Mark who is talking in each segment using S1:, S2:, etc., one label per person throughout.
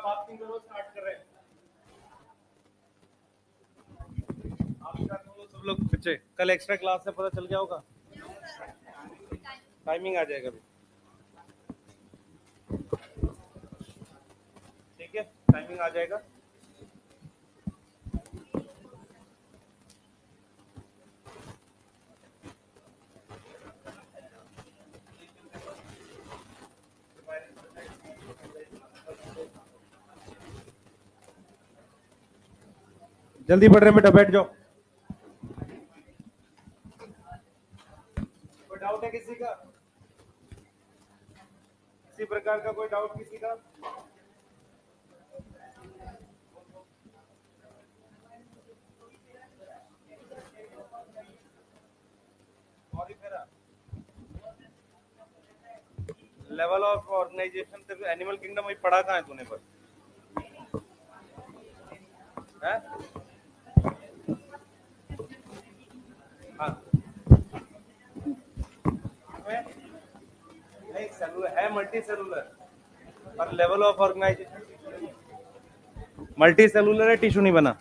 S1: बात नहीं करो, स्टार्ट कर रहे हैं। आप स्टार्ट करो सब लोग बच्चे। कल एक्स्ट्रा क्लास है, पता चल गया होगा, टाइमिंग आ जाएगा अभी। ठीक है, टाइमिंग आ जाएगा। जल्दी पढ़ रहे बेटा, बैठ जाओ। कोई डाउट है किसी का? किसी प्रकार का कोई डाउट किसी का? लेवल ऑफ ऑर्गेनाइजेशन तेरे एनिमल किंगडम वही पढ़ा कहाँ है तूने? पर है? हाँ, नहीं सेलुलर है, मल्टी सेलुलर। और level of organization multi cellular है, टिश्यू नहीं बना।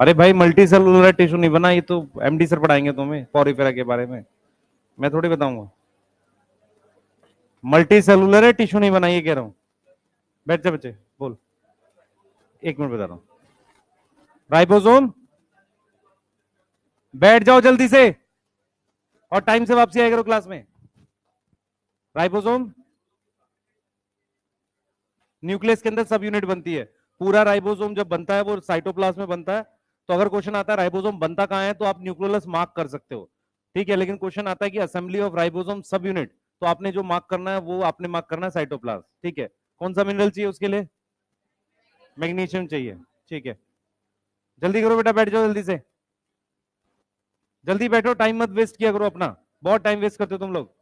S1: अरे भाई मल्टी सेलुलर टिश्यू नहीं बना, ये तो एमडी सर पढ़ाएंगे तुम्हें पॉरीफेरा के बारे में, मैं थोड़ी बताऊंगा। मल्टी सेलुलर है, टिश्यू नहीं बना, ये कह रहा हूं। बैठ जा बच्चे, बोल। एक मिनट बता रहा हूं। राइबोसोम, बैठ जाओ जल्दी से, और टाइम से वापसी आया करो क्लास में। राइबोसोम न्यूक्लियस के अंदर सब यूनिट बनती है। पूरा राइबोसोम जब बनता है वो साइटोप्लाज्म में बनता है। तो अगर क्वेश्चन आता है राइबोसोम बनता कहां है, तो आप न्यूक्लियोलस मार्क कर सकते हो, ठीक है। लेकिन क्वेश्चन आता है कि असेंबली ऑफ राइबोसोम सब यूनिट, तो आपने जो मार्क करना है वो आपने मार्क करना है साइटोप्लाज्म, ठीक है। कौन सा मिनरल चाहिए उसके लिए? मैग्नीशियम चाहिए, ठीक है। जल्दी करो बेटा, बैठ जाओ जल्दी से, जल्दी बैठो, टाइम मत वेस्ट किया करो अपना, बहुत टाइम वेस्ट करते हो तुम लोग,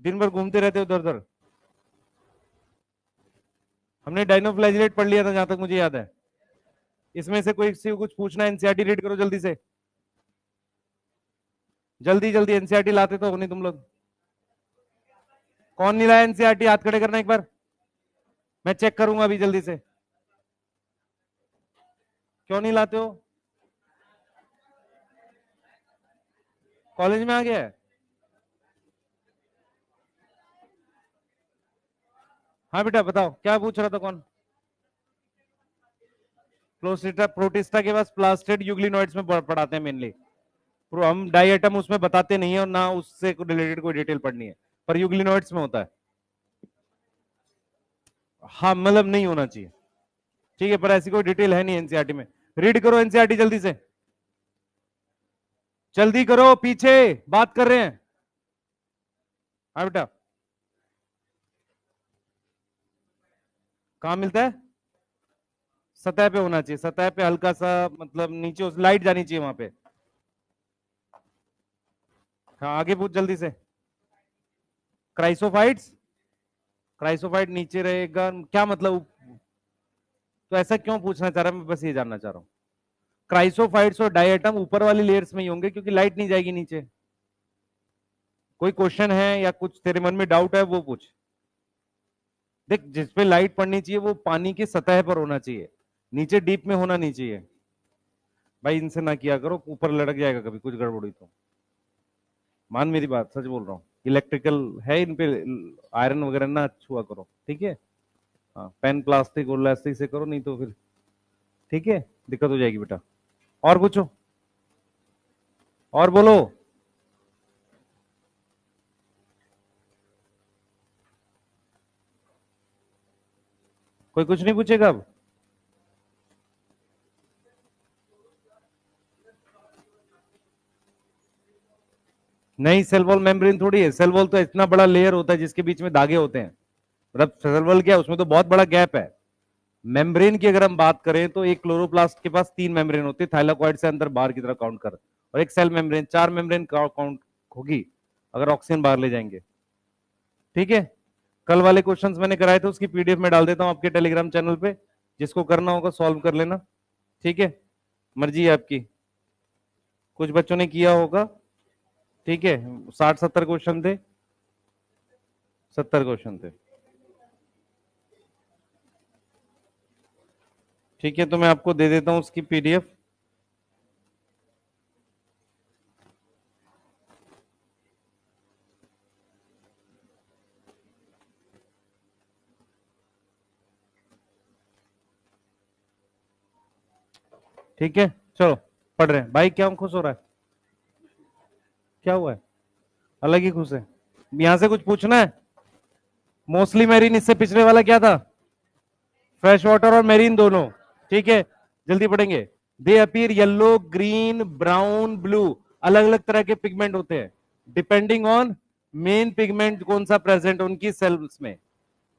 S1: दिन भर घूमते रहते हो उधर उधर। हमने डाइनोफ्लैजिलेट पढ़ लिया था जहां तक मुझे याद है। इसमें से कोई से कुछ पूछना है, एनसीईआरटी रीड करो जल्दी से, जल्दी जल्दी। एनसीईआरटी लाते तो हो नहीं तुम लोग। कौन नहीं लाया एनसीईआरटी? हाथ खड़े करना एक बार, मैं चेक करूंगा अभी जल्दी से। क्यों नहीं लाते हो? कॉलेज में आ गया है? हाँ बेटा बताओ, क्या पूछ रहा था? कौन? प्रोस्टिटा प्रोटिस्टा के पास प्लास्टेड यूग्लिनोइड्स में पढ़ाते हैं मेनली। हम डाई आइटम उसमें बताते नहीं है, और ना उससे रिलेटेड कोई डिटेल पढ़नी है, पर यूग्लिनोइड्स में होता है। हाँ मतलब नहीं होना चाहिए, ठीक है, पर ऐसी कोई डिटेल है नहीं एनसीईआरटी में। रीड करो एनसीईआरटी जल्दी से, जल्दी करो, पीछे बात कर रहे हैं। हाँ बेटा, कहां मिलता है? सतह पे होना चाहिए, सतह पे हल्का सा, मतलब नीचे लाइट जानी चाहिए वहां पे। हाँ आगे पूछ जल्दी से। क्राइसोफाइट्स, क्राइसोफाइट नीचे रहेगा क्या मतलब? तो ऐसा क्यों पूछना चाह रहा है, मैं बस ये जानना चाह रहा हूं। क्राइसोफाइट्स और डायटम ऊपर वाली लेयर्स में ही होंगे, क्योंकि लाइट नहीं जाएगी नीचे। कोई क्वेश्चन है या कुछ तेरे मन में डाउट है वो पूछ। देख, जिसपे लाइट पड़नी चाहिए वो पानी की सतह पर होना चाहिए, नीचे डीप में होना नहीं चाहिए। भाई इनसे ना किया करो, ऊपर लटक जाएगा कभी कुछ गड़बड़ हुई तो। मान मेरी बात, सच बोल रहा हूँ, इलेक्ट्रिकल है इन पे, आयरन वगैरह ना छुआ करो, ठीक है। हाँ, पेन प्लास्टिक और इलास्टिक से करो, नहीं तो फिर ठीक है दिक्कत हो जाएगी बेटा। और पूछो, और बोलो। कोई कुछ नहीं पूछेगा अब? नहीं, सेल वॉल मेम्ब्रेन थोड़ी है, सेल वॉल तो इतना बड़ा लेयर होता है जिसके बीच में धागे होते हैं। मतलब सेल वॉल क्या है, उसमें तो बहुत बड़ा गैप है। मेम्ब्रेन की अगर हम बात करें तो एक क्लोरोप्लास्ट के पास 3 मेम्ब्रेन होते हैं, थाइलाकॉइड से अंदर बाहर की तरफ काउंट कर, और एक सेल मेम्ब्रेन, 4 मेम्ब्रेन काउंट होगी अगर ऑक्सीजन बाहर ले जाएंगे, ठीक है। कल वाले क्वेश्चंस मैंने कराए थे, उसकी पीडीएफ में डाल देता हूं आपके टेलीग्राम चैनल पे, जिसको करना होगा सॉल्व कर लेना, ठीक है। मर्जी है आपकी, कुछ बच्चों ने किया होगा, ठीक है। 60-70 क्वेश्चन थे, 70 क्वेश्चन थे। ठीक है, तो मैं आपको दे देता हूं उसकी पीडीएफ। ठीक है, चलो पढ़ रहे हैं भाई। क्या खुश हो रहा है? क्या हुआ है? अलग ही खुश है। यहां से कुछ पूछना है? मोस्टली मेरीन, इससे पिछले वाला क्या था? फ्रेश वाटर और मेरीन दोनों। ठीक है, जल्दी पढ़ेंगे। दे appear yellow, green, brown, blue. अलग अलग तरह के पिगमेंट होते हैं डिपेंडिंग ऑन मेन पिगमेंट कौन सा प्रेजेंट उनकी सेल्स में।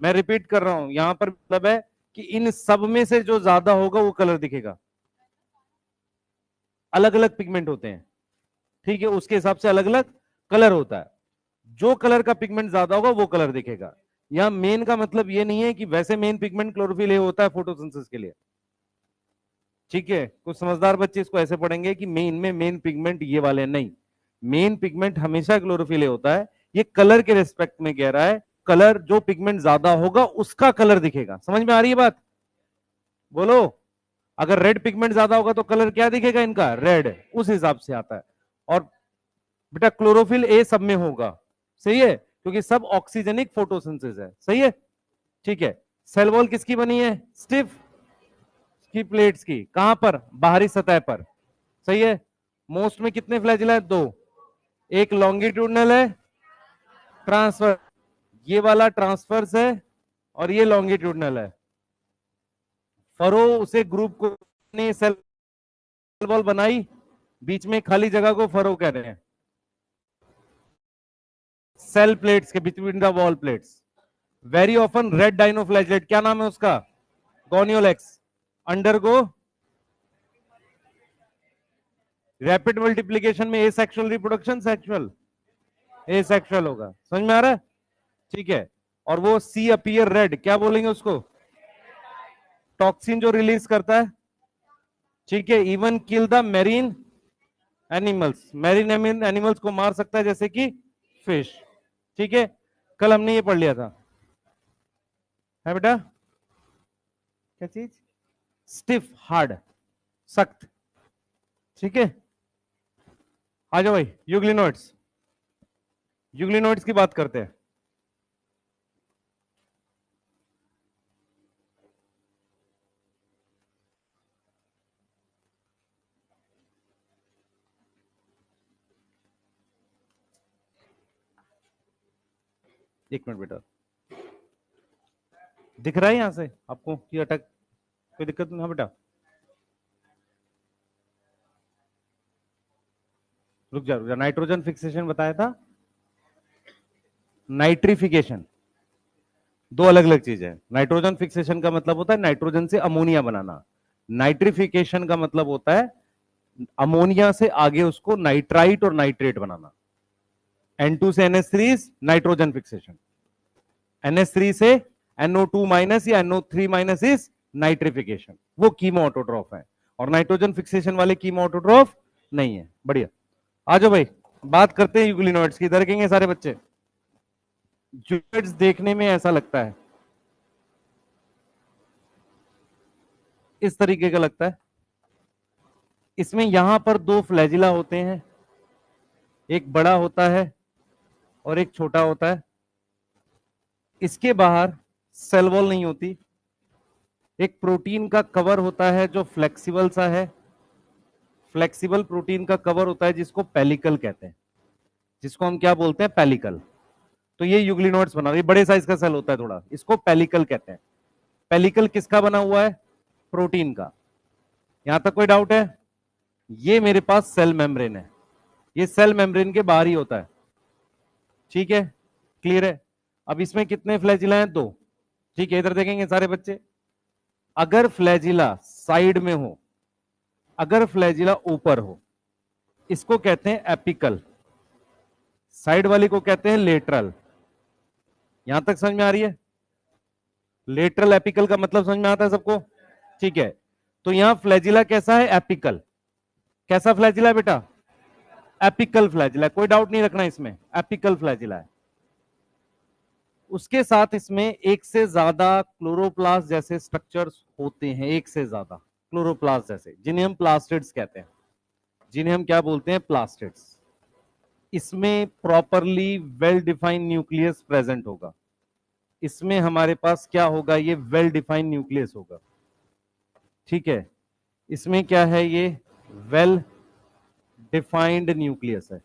S1: मैं रिपीट कर रहा हूं, यहां पर मतलब है कि इन सब में से जो ज्यादा होगा वो कलर दिखेगा। अलग अलग पिगमेंट होते हैं, ठीक है, उसके हिसाब से अलग अलग कलर होता है। जो कलर का पिगमेंट ज्यादा होगा वो कलर दिखेगा। यहां मेन का मतलब ये नहीं है कि वैसे मेन पिगमेंट क्लोरोफिल होता है फोटोसिंथेसिस के लिए। ठीक है, कुछ समझदार बच्चे इसको ऐसे पढ़ेंगे कि मेन में मेन पिगमेंट ये वाले नहीं। मेन पिगमेंट हमेशा क्लोरोफिल होता है। ये कलर के रिस्पेक्ट में कह रहा है, कलर जो पिगमेंट ज्यादा होगा उसका कलर दिखेगा। समझ में आ रही है बात? बोलो। अगर रेड पिगमेंट ज्यादा होगा तो कलर क्या दिखेगा इनका? रेड। उस हिसाब से आता है। और बेटा क्लोरोफिल ए सब में होगा, सही है, क्योंकि सब ऑक्सीजनिक फोटोसिंथेसिस है। सही है, ठीक है। सेल वॉल किसकी बनी है? स्टिफ की प्लेट्स की। कहां पर? बाहरी सतह पर। सही है। मोस्ट में कितने फ्लैजिला है? दो। एक लॉन्गिट्यूडनल है, ट्रांसफर। ये वाला ट्रांसफर्स है और ये लॉन्गिट्यूडनल है। फरो उसे ग्रुप को ने सेल वॉल बनाई, बीच में खाली जगह को फरो कह रहे हैं। सेल प्लेट्स के between the wall plates. Very often red dinoflagellate, क्या नाम है उसका? गोनियोलेक्स। अंडरगो रैपिड मल्टीप्लीकेशन में asexual reproduction, sexual asexual होगा। समझ में आ रहा है? ठीक है। और वो सी अपीयर रेड, क्या बोलेंगे उसको? टॉक्सिन जो रिलीज करता है। ठीक है, even kill the marine animals. Marine animals को मार सकता है, जैसे कि फिश। ठीक है, कल हमने ये पढ़ लिया था, है बेटा? क्या चीज? स्टिफ, हार्ड, सख्त। ठीक है, आ जाओ भाई। यूग्लिनोइड्स, यूग्लिनोइड्स की बात करते हैं। एक मिनट बेटा, दिख रहा है यहां से आपको ये अटक? कोई दिक्कत नहीं? हाँ बेटा, रुक जा रुक जा। नाइट्रोजन फिक्सेशन बताया था, नाइट्रिफिकेशन दो अलग अलग चीज है। नाइट्रोजन फिक्सेशन का मतलब होता है नाइट्रोजन से अमोनिया बनाना। नाइट्रिफिकेशन का मतलब होता है अमोनिया से आगे उसको नाइट्राइट और नाइट्रेट बनाना। N2 से NH3 नाइट्रोजन फिक्सेशन, NH3 से NO2 माइनस या NO3 माइनस इज नाइट्रिफिकेशन। वो कीमो ऑटोट्रॉफ है, और नाइट्रोजन फिक्सेशन वाले कीमो ऑटोट्रॉफ नहीं है। बढ़िया, आ जाओ भाई, बात करते हैं यूग्लिनोइड्स की। इधर देखेंगे सारे बच्चे। यूग्लिनोइड्स देखने में ऐसा लगता है, इस तरीके का लगता है। इसमें यहां पर दो फ्लैजिला होते हैं, एक बड़ा होता है और एक छोटा होता है। इसके बाहर सेल वॉल नहीं होती। एक प्रोटीन का कवर होता है जो फ्लेक्सिबल सा है। फ्लेक्सिबल प्रोटीन का कवर होता है जिसको पेलिकल कहते हैं, जिसको हम क्या बोलते हैं? पेलिकल। तो ये यूग्लिनोइड्स बना, ये बड़े साइज का सेल होता है थोड़ा, इसको पेलिकल कहते हैं। पेलिकल किसका बना हुआ है? प्रोटीन का। यहां तक कोई डाउट है? ये मेरे पास सेल मेम्ब्रेन है, ये सेल मेम्ब्रेन के बाहर ही होता है। ठीक है, क्लियर है? अब इसमें कितने फ्लैजिला हैं? दो। ठीक है, इधर देखेंगे सारे बच्चे। अगर फ्लैजिला साइड में हो, अगर फ्लैजिला ऊपर हो, इसको कहते हैं एपिकल। साइड वाली को कहते हैं लेटरल। यहां तक समझ में आ रही है? लेटरल एपिकल का मतलब समझ में आता है सबको? ठीक है, तो यहां फ्लैजिला कैसा है? एपिकल। कैसा फ्लैजिला है बेटा? Apical flagella. कोई डाउट नहीं रखना इसमें, एपिकल फ्लैजिला है। उसके साथ इसमें एक से ज्यादा क्लोरोप्लास्ट जैसे स्ट्रक्चर्स होते हैं, एक से ज्यादा क्लोरोप्लास्ट जैसे, जिन्हें हम प्लास्टिड्स कहते हैं, जिन्हें हम क्या बोलते हैं, प्लास्टिड्स। इसमें properly well defined nucleus present होगा। इसमें हमारे पास क्या होगा, ये वेल डिफाइंड न्यूक्लियस होगा। ठीक है, इसमें क्या है, ये वेल डिफाइंड न्यूक्लियस है।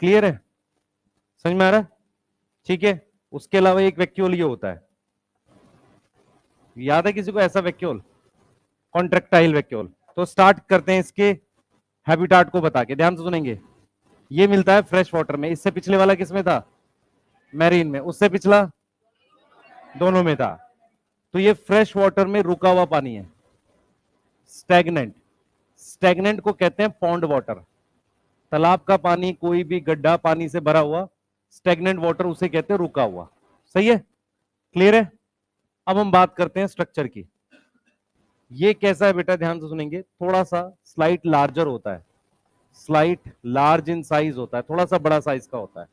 S1: क्लियर है, समझ में आ रहा है? ठीक है, उसके अलावा एक वैक्यूल ये होता है, याद है किसी को ऐसा वैक्यूल, कॉन्ट्रेक्टाइल वैक्यूल। तो स्टार्ट करते हैं इसके हैबिटाट को बता के, ध्यान से सुनेंगे। ये मिलता है फ्रेश वाटर में, इससे पिछले वाला किसमें था, मैरीन में, उससे पिछला दोनों में था। तो ये फ्रेश वाटर में रुका हुआ पानी है, स्टैग्नेंट। स्टैग्नेंट को कहते हैं पॉन्ड वाटर। तालाब का पानी, कोई भी गड्ढा पानी से भरा हुआ स्टैग्नेंट वाटर, उसे कहते हैं रुका हुआ। सही है, क्लियर है? अब हम बात करते हैं स्ट्रक्चर की। ये कैसा है बेटा, ध्यान से सुनेंगे, थोड़ा सा स्लाइट लार्जर होता है, स्लाइट लार्ज इन साइज होता है, थोड़ा सा बड़ा साइज का होता है।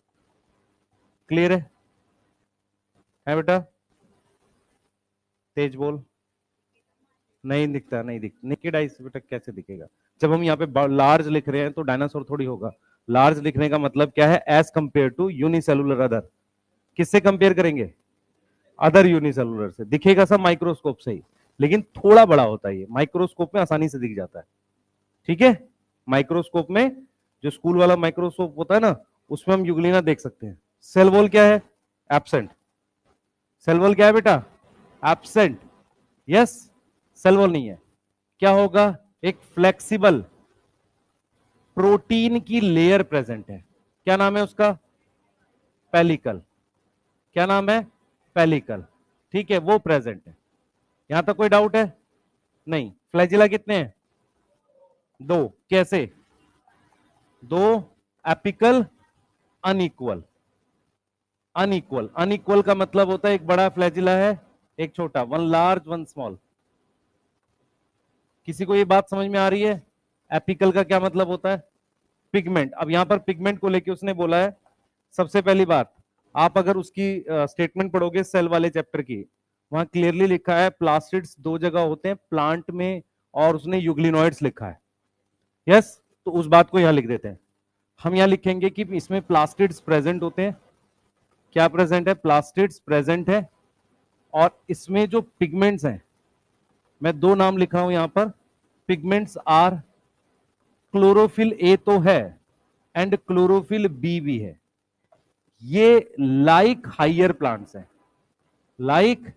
S1: क्लियर है बेटा? तेज बोल। नहीं दिखता, नहीं दिखता नेकेड आई से बेटा, कैसे दिखेगा? जब हम यहाँ पे लार्ज लिख रहे हैं तो डायनासोर थोड़ी होगा। लार्ज लिखने का मतलब क्या है, as compared to unicellular other. किससे कंपेयर करेंगे, अदर यूनिसेलुलर से। दिखेगा सब माइक्रोस्कोप से ही, लेकिन थोड़ा बड़ा होता है, ये माइक्रोस्कोप में आसानी से दिख जाता है। ठीक है, माइक्रोस्कोप में, जो स्कूल वाला माइक्रोस्कोप होता है ना, उसमें हम यूग्लिना देख सकते हैं। सेल वॉल क्या है, एब्सेंट। सेल वॉल क्या है बेटा, एब्सेंट। यस, सेल वॉल नहीं है। क्या होगा, एक फ्लेक्सिबल प्रोटीन की लेयर प्रेजेंट है। क्या नाम है उसका, पेलिकल। क्या नाम है, पेलिकल। ठीक है, वो प्रेजेंट है। यहां तक कोई डाउट है? नहीं। फ्लैजिला कितने हैं, दो। कैसे, दो एपिकल, अनइक्वल। अनइक्वल, अनइक्वल का मतलब होता है एक बड़ा फ्लैजिला है, एक छोटा, वन लार्ज वन स्मॉल। किसी को ये बात समझ में आ रही है? एपिकल का क्या मतलब होता है, पिगमेंट। अब यहां पर पिगमेंट को लेके उसने बोला है, सबसे पहली बात, आप अगर उसकी स्टेटमेंट पढ़ोगे सेल वाले चैप्टर की, वहां क्लियरली लिखा है प्लास्टिड्स दो जगह होते हैं, प्लांट में और उसने यूग्लिनोइड्स लिखा है। यस, तो उस बात को यहां लिख देते हैं। हम यहां लिखेंगे कि इसमें प्लास्टिड्स प्रेजेंट होते हैं। क्या प्रेजेंट है, प्लास्टिड्स प्रेजेंट है। और इसमें जो पिगमेंट्स हैं, मैं दो नाम लिख रहा हूं यहां पर, पिगमेंट्स आर, क्लोरोफिल ए तो है एंड क्लोरोफिल बी भी है। ये लाइक हाइयर प्लांट्स हैं, लाइक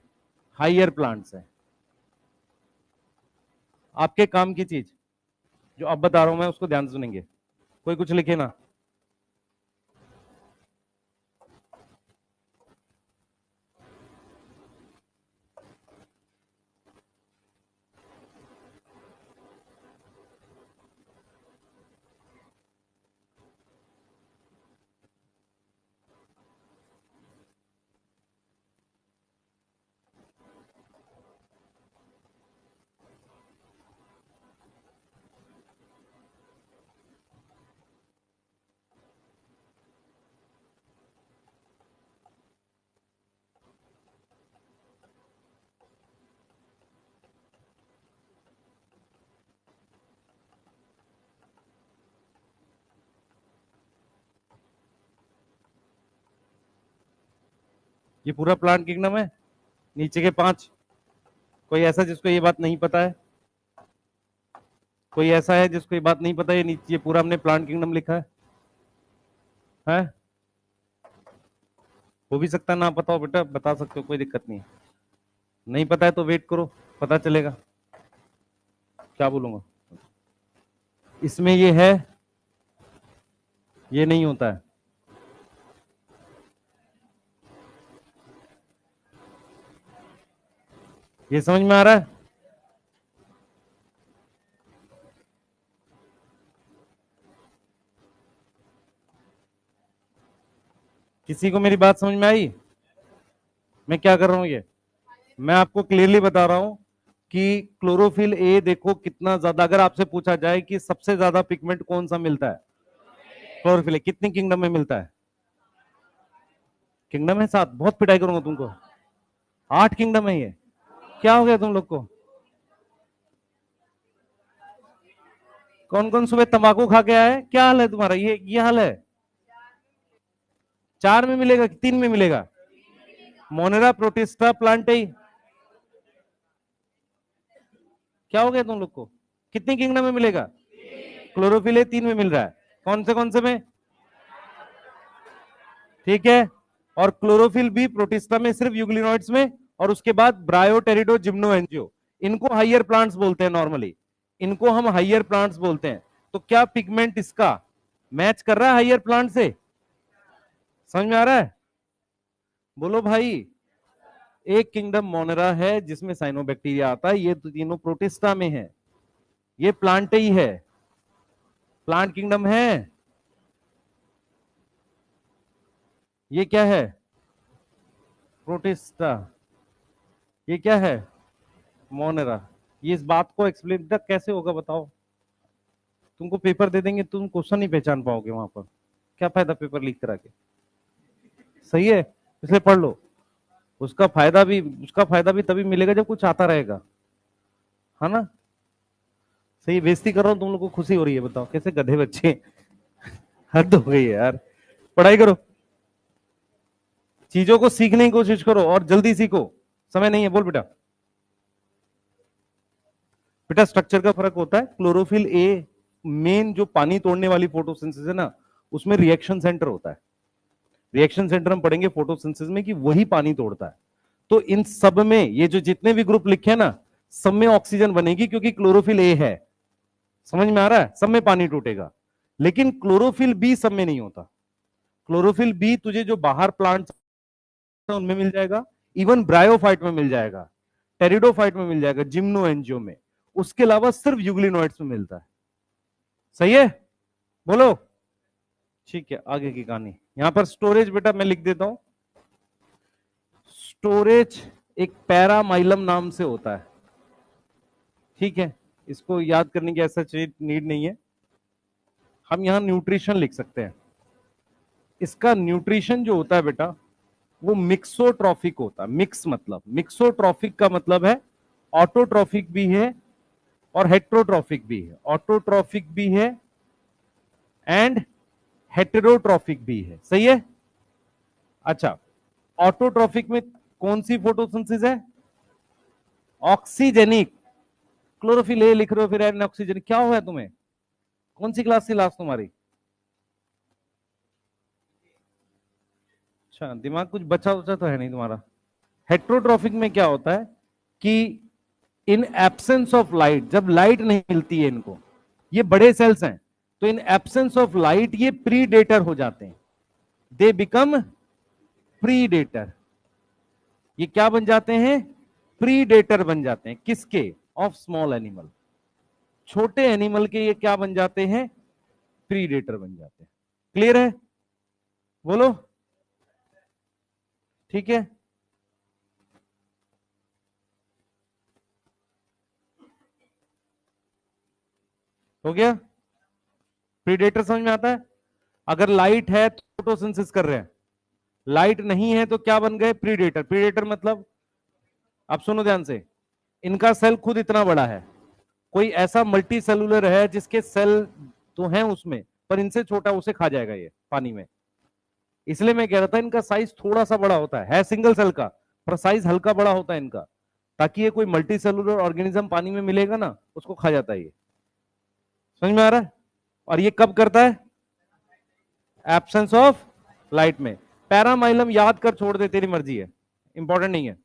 S1: हाइयर प्लांट्स हैं। आपके काम की चीज जो अब बता रहा हूं मैं, उसको ध्यान से सुनेंगे। कोई कुछ लिखे ना। ये पूरा प्लांट किंगडम है, नीचे के पांच। कोई ऐसा जिसको ये बात नहीं पता है? कोई ऐसा है जिसको ये बात नहीं पता, ये नीचे ये पूरा हमने प्लांट किंगडम लिखा है? हो भी सकता है ना पता हो बेटा, बता सकते हो, कोई दिक्कत नहीं है। नहीं पता है तो वेट करो, पता चलेगा। क्या बोलूंगा, इसमें ये है, ये नहीं होता है। ये समझ में आ रहा है? किसी को मेरी बात समझ में आई? मैं क्या कर रहा हूं, ये मैं आपको क्लियरली बता रहा हूं कि क्लोरोफिल ए देखो कितना ज्यादा, अगर आपसे पूछा जाए कि सबसे ज्यादा पिगमेंट कौन सा मिलता है, क्लोरोफिल ए कितनी किंगडम में मिलता है, किंगडम है 7, बहुत पिटाई करूंगा तुमको। 8 किंगडम है ये, क्या हो गया तुम लोग को? कौन कौन सुबह तंबाकू खा के आया है? क्या हाल है तुम्हारा? ये हाल है। 4 में मिलेगा कि 3 में मिलेगा? मोनेरा, प्रोटिस्टा, प्लांटेई, क्या हो गया तुम लोग को? कितनी किंगडम में मिलेगा? क्लोरोफिल 3 में मिल रहा है। कौन से में? ठीक है। और क्लोरोफिल बी प्रोटिस्टा में सिर्फ यूग्लिनोइड्स में, और उसके बाद ब्रायो, टेरिडो, जिम्नो, एंजियो। इनको हाइयर प्लांट्स बोलते हैं नॉर्मली, इनको हम हाइयर प्लांट्स बोलते हैं। तो क्या पिगमेंट इसका मैच कर रहा है हाइयर प्लांट से? समझ में आ रहा है? बोलो भाई। एक किंगडम मोनेरा है जिसमें साइनोबैक्टीरिया आता है, ये तो तीनों प्रोटिस्टा में है। ये प्लांट ही है, प्लांट किंगडम है। ये क्या है? प्रोटिस्टा। ये क्या है? मोनेरा। ये इस बात को एक्सप्लेन तक कैसे होगा बताओ? तुमको पेपर दे देंगे, तुम क्वेश्चन नहीं पहचान पाओगे वहां पर, क्या फायदा पेपर लीक करा के? सही है, इसलिए पढ़ लो। उसका फायदा भी तभी मिलेगा जब कुछ आता रहेगा, है ना? सही बेइज्जती कर रहा हूं तुम लोग को, खुशी हो रही है? बताओ कैसे गधे बच्चे। हद हो गई है यार। पढ़ाई करो, चीजों को सीखने की कोशिश करो और जल्दी सीखो, समय नहीं है। बोल बेटा। बेटा स्ट्रक्चर का फर्क होता है। क्लोरोफिल ए मेन जो पानी तोड़ने वाली फोटोसिंथेसिस है ना, उसमें रिएक्शन सेंटर होता है। रिएक्शन सेंटर हम पढ़ेंगे फोटोसिंथेसिस में कि वही पानी तोड़ता है। तो इन सब में ये जो जितने भी ग्रुप लिखे हैं ना, सब में ऑक्सीजन बनेगी क्योंकि क्लोरोफिल ए है। समझ में आ रहा है? सब में पानी टूटेगा। लेकिन क्लोरोफिल बी सब में नहीं होता। क्लोरोफिल बी तुझे जो बाहर प्लांट उनमें मिल जाएगा, इवन ब्रायोफाइट में मिल जाएगा, टेरिडोफाइट में मिल जाएगा, जिम्नो एंजियो में। उसके अलावा सिर्फ यूग्लिनोइड्स में मिलता है। सही है? बोलो। ठीक है, आगे की कहानी। यहां पर स्टोरेज बेटा मैं लिख देता हूं। स्टोरेज एक पैरामाइलम नाम से होता है। ठीक है, इसको याद करने की ऐसा नीड नहीं है। हम यहां न्यूट्रिशन लिख सकते हैं। इसका न्यूट्रिशन जो होता है बेटा, वो मिक्सोट्रॉफिक होता है। मिक्स मतलब, मिक्सोट्रॉफिक का मतलब है ऑटोट्रॉफिक भी है और हेट्रोट्रॉफिक भी है। ऑटोट्रॉफिक भी है एंड हेटेरोट्रॉफिक भी है। सही है? अच्छा, ऑटोट्रॉफिक में कौन सी फोटोसिंथेसिस है? ऑक्सीजेनिक। क्लोरोफिल ए लिख रहे हो फिर एन ऑक्सीजन, क्या हुआ है तुम्हें? कौन सी क्लास थी लास्ट तुम्हारी? अच्छा, दिमाग कुछ बचा उचा तो है नहीं तुम्हारा। हेट्रोट्रॉफिक में क्या होता है कि इन एब्सेंस ऑफ लाइट, जब लाइट नहीं मिलती है इनको, ये बड़े सेल्स हैं, तो इन एब्सेंस ऑफ लाइट ये प्रीडेटर हो जाते हैं। They become predator. ये क्या बन जाते हैं? प्रीडेटर बन जाते हैं। किसके? Of small animal. छोटे एनिमल के ये क्या बन जाते हैं? प्रीडेटर बन जाते हैं। क्लियर है? बोलो। ठीक है, हो गया। प्रीडेटर समझ में आता है? अगर लाइट है तो फोटोसिंथेसिस कर रहे हैं, लाइट नहीं है तो क्या बन गए? प्रीडेटर। प्रीडेटर मतलब, अब सुनो ध्यान से, इनका सेल खुद इतना बड़ा है, कोई ऐसा मल्टी सेलुलर है जिसके सेल तो हैं उसमें, पर इनसे छोटा, उसे खा जाएगा ये पानी में। इसलिए मैं कह रहा था इनका साइज थोड़ा सा बड़ा होता है सिंगल सेल का, पर साइज हल्का बड़ा होता है इनका, ताकि ये कोई मल्टी सेलुलर ऑर्गेनिज्म पानी में मिलेगा ना, उसको खा जाता है ये। समझ में आ रहा है? और ये कब करता है? एब्सेंस ऑफ लाइट में। पैरामाइलम याद कर छोड़ दे, तेरी मर्जी है, इंपॉर्टेंट नहीं है।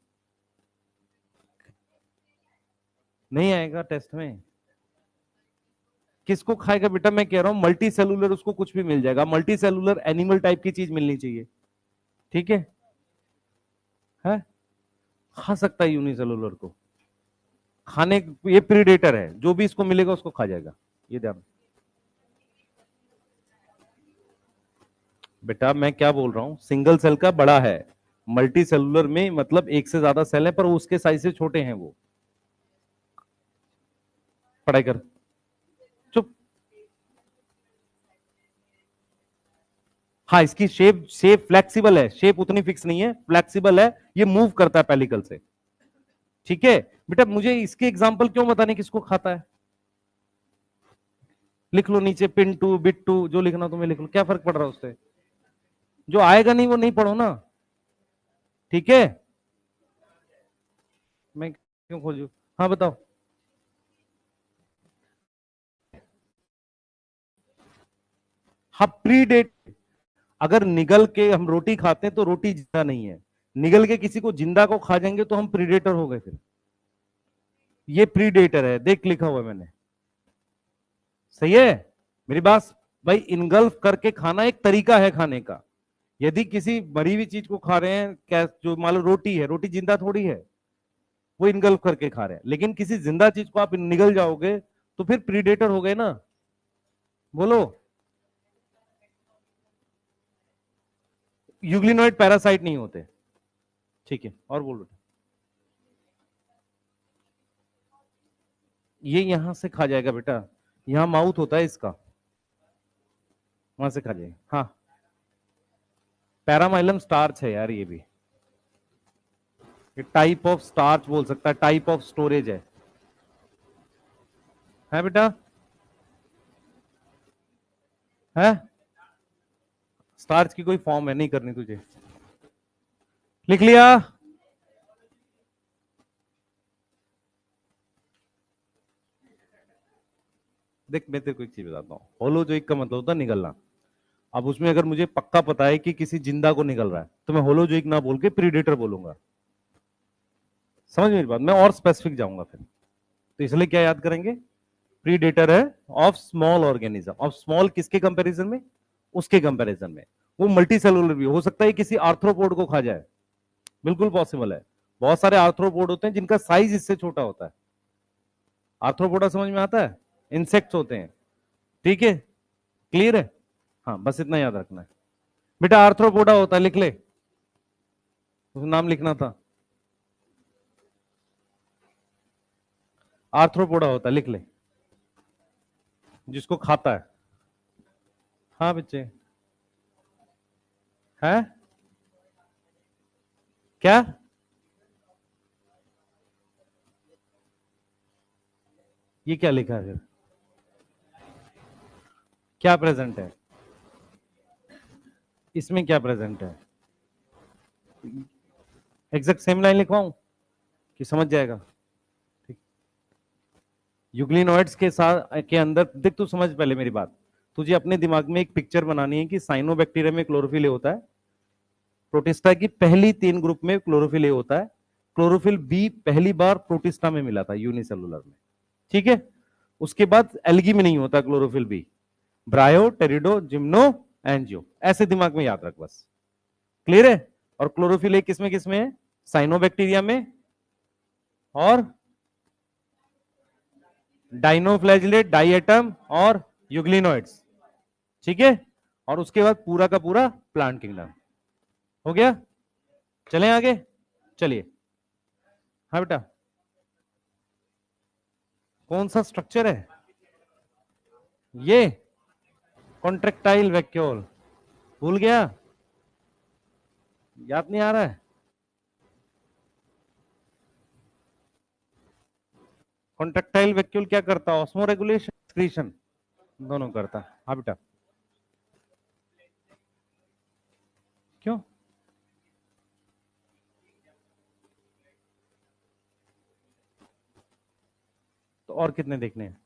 S1: नहीं आएगा टेस्ट में। किसको खाएगा बेटा? मैं कह रहा हूं मल्टी सेलुलर, उसको कुछ भी मिल जाएगा। मल्टी सेलुलर एनिमल टाइप की चीज मिलनी चाहिए। ठीक है? खा सकता है यूनिसेलुलर को, खाने, ये प्रीडेटर है, जो भी इसको मिलेगा उसको खा जाएगा। ये ध्यान। बेटा मैं क्या बोल रहा हूं, सिंगल सेल का बड़ा है, मल्टी सेलुलर में मतलब एक से ज्यादा सेल है, पर उसके साइज से छोटे हैं वो। पढ़ाई कर। चुप। हाँ, इसकी शेप शेप फ्लेक्सिबल है, शेप उतनी फिक्स नहीं है, फ्लेक्सिबल है, ये मूव करता है पेलिकल से। ठीक है बेटा, मुझे इसके एग्जाम्पल क्यों बताने किसको खाता है? लिख लो नीचे, पिन टू, बिट टू, जो लिखना तुम्हें लिख लो, क्या फर्क पड़ रहा है उससे? जो आएगा नहीं वो नहीं पढ़ो ना। ठीक है, मैं क्यों खोजू? हाँ बताओ। हाँ, प्रीडेट। अगर निगल के हम रोटी खाते हैं तो रोटी जिंदा नहीं है, निगल के किसी को जिंदा को खा जाएंगे तो हम प्रीडेटर हो गए फिर। ये प्रीडेटर है, देख लिखा हुआ है मैंने। सही है मेरी बात? भाई इनगल्फ करके खाना एक तरीका है खाने का। यदि किसी मरी हुई चीज को खा रहे हैं, क्या जो मान लो रोटी है, रोटी जिंदा थोड़ी है, वो इनगल्फ करके खा रहे हैं, लेकिन किसी जिंदा चीज को आप निगल जाओगे तो फिर प्रीडेटर हो गए ना। बोलो। यूग्लिनोइड पैरासाइट नहीं होते। ठीक है, और बोलो। ये यहां से खा जाएगा बेटा, यहां माउथ होता है इसका, वहां से खा जाएगा। हाँ, पैरामाइलम स्टार्च है यार, ये भी टाइप ऑफ स्टार्च बोल सकता है, टाइप ऑफ स्टोरेज है बेटा? है, स्टार्च की कोई फॉर्म है, नहीं करनी तुझे। लिख लिया? देख मैं तेरे को एक चीज बताता हूँ, होलोजोइक का मतलब होता है निगलना। अब उसमें अगर मुझे पक्का पता है कि किसी जिंदा को निगल रहा है तो मैं होलोजोइक ना बोल के प्रीडेटर बोलूंगा। समझ मेरी बात? मैं और स्पेसिफिक जाऊंगा फिर। तो इसलिए क्या याद करेंगे? प्रीडेटर है of small organism. Of small किसके कंपैरिजन में? उसके कंपैरिजन में। वो मल्टी सेलुलर भी हो सकता है, किसी आर्थ्रोपोड को खा जाए, बिल्कुल पॉसिबल है। बहुत सारे आर्थ्रोपोड होते हैं जिनका साइज इससे छोटा होता है। आर्थ्रोपोडा समझ में आता है? इंसेक्ट्स होते हैं। ठीक है, क्लियर है? हाँ, बस इतना याद रखना है बेटा। आर्थ्रोपोडा होता है, लिख ले, उसका नाम लिखना था। आर्थ्रोपोडा होता है, लिख ले, जिसको खाता है। हाँ बच्चे, है क्या? ये क्या लिखा है फिर? क्या प्रेजेंट है इसमें? क्या प्रेजेंट है? एग्जैक्ट सेम लाइन लिखवाऊं कि समझ जाएगा? ठीक। यूग्लिनोइड्स के साथ के अंदर देख, तू समझ पहले मेरी बात। तुझे अपने दिमाग में एक पिक्चर बनानी है कि साइनोबैक्टीरिया में क्लोरोफिल होता है, प्रोटिस्टा की पहली 3 ग्रुप में क्लोरोफिल ए होता है, क्लोरोफिल बी पहली बार प्रोटिस्टा में मिला था यूनिसेलुलर में। ठीक है, उसके बाद एल्गी में नहीं होता क्लोरोफिल बी। ब्रायो, टेरिडो, जिम्नो, एंजियो, ऐसे दिमाग में याद रख बस। क्लियर है? और क्लोरोफिल ए किसमें है? साइनोबैक्टीरिया में और डाइनोफ्लैजिलेट, डाइएटम और यूग्लिनोइड्स। ठीक है, और उसके बाद पूरा का पूरा प्लांट किंगडम हो गया। चलें आगे, चलिए। हाँ बेटा, कौन सा स्ट्रक्चर है ये? Contractile vacuole. भूल गया? याद नहीं आ रहा है? कॉन्ट्रेक्टाइल वैक्यूल क्या करता है? ऑस्मो रेगुलेशन, एक्सक्रीशन, दोनों करता है। हाँ बेटा, क्यों? तो और कितने देखने हैं?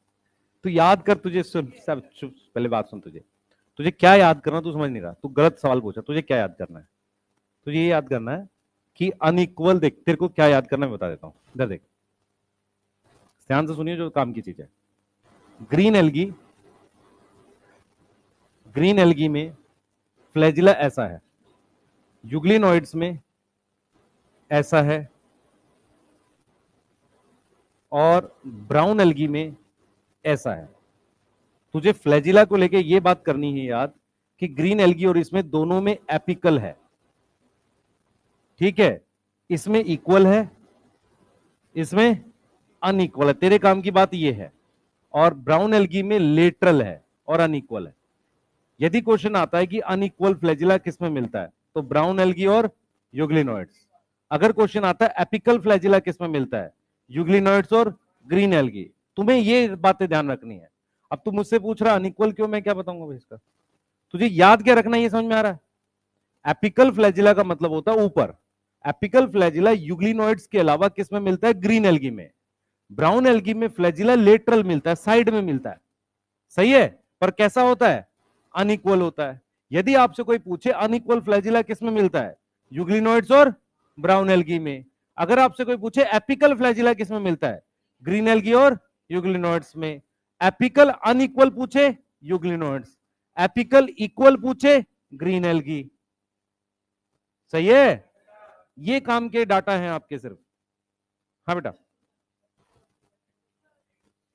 S1: तू याद कर, तुझे सुन सब पहले बात सुन, तुझे तुझे क्या याद करना तू समझ नहीं रहा, तू गलत सवाल पूछा। तुझे क्या याद करना है? तुझे ये याद करना है कि अनइक्वल, देख तेरे को क्या याद करना है मैं बता देता हूं, इधर देख, ध्यान से सुनिए जो काम की चीज है। ग्रीन एल्गी, ग्रीन एल्गी में फ्लैजिला ऐसा है, यूग्लिनोइड्स में ऐसा है, और ब्राउन एल्गी में ऐसा है। तुझे फ्लैजिला को लेके ये बात करनी है याद कि ग्रीन एल्गी और इसमें दोनों में एपिकल है। ठीक है, इसमें इक्वल है, इसमें अनइक्वल है। तेरे काम की बात ये है। और ब्राउन एल्गी में लेटरल है और अनइक्वल है। यदि क्वेश्चन आता है कि अनइक्वल फ्लैजिला किस में मिलता है, तो ब्राउन एल्गी और यूग्लिनोइड्स। अगर क्वेश्चन आता है एपिकल फ्लैजिला किस में मिलता है, यूग्लिनोइड्स और ग्रीन एल्गी। तुम्हें ये बातें ध्यान रखनी है। अब तू मुझसे पूछ रहा अनइक्वल क्यों, मैं क्या बताऊंगा भाई इसका? तुझे याद क्या रखना है, ये समझ में आ रहा है? एपिकल फ्लैजिला का मतलब होता है ऊपर। एपिकल फ्लैजिला यूग्लिनोइड्स के अलावा किस में मिलता है? ग्रीन एल्गी में। ब्राउन एल्गी में फ्लैजिला लेटरल मिलता है, साइड में मिलता है। सही है, पर कैसा होता है? अनइक्वल होता है। यदि आपसे कोई पूछे अनइक्वल फ्लैजिला किस में मिलता है, यूग्लिनोइड्स और ब्राउन एल्गी में। अगर आपसे कोई पूछे एपिकल फ्लैजिला किस में मिलता है, ग्रीन एल्गी और यूग्लिनोइड्स में। एपिकल अनइक्वल पूछे, यूग्लिनोइड्स। एपिकल इक्वल पूछे, ग्रीन एल्गी। सही है, ये काम के डाटा हैं आपके सिर्फ। हाँ बेटा,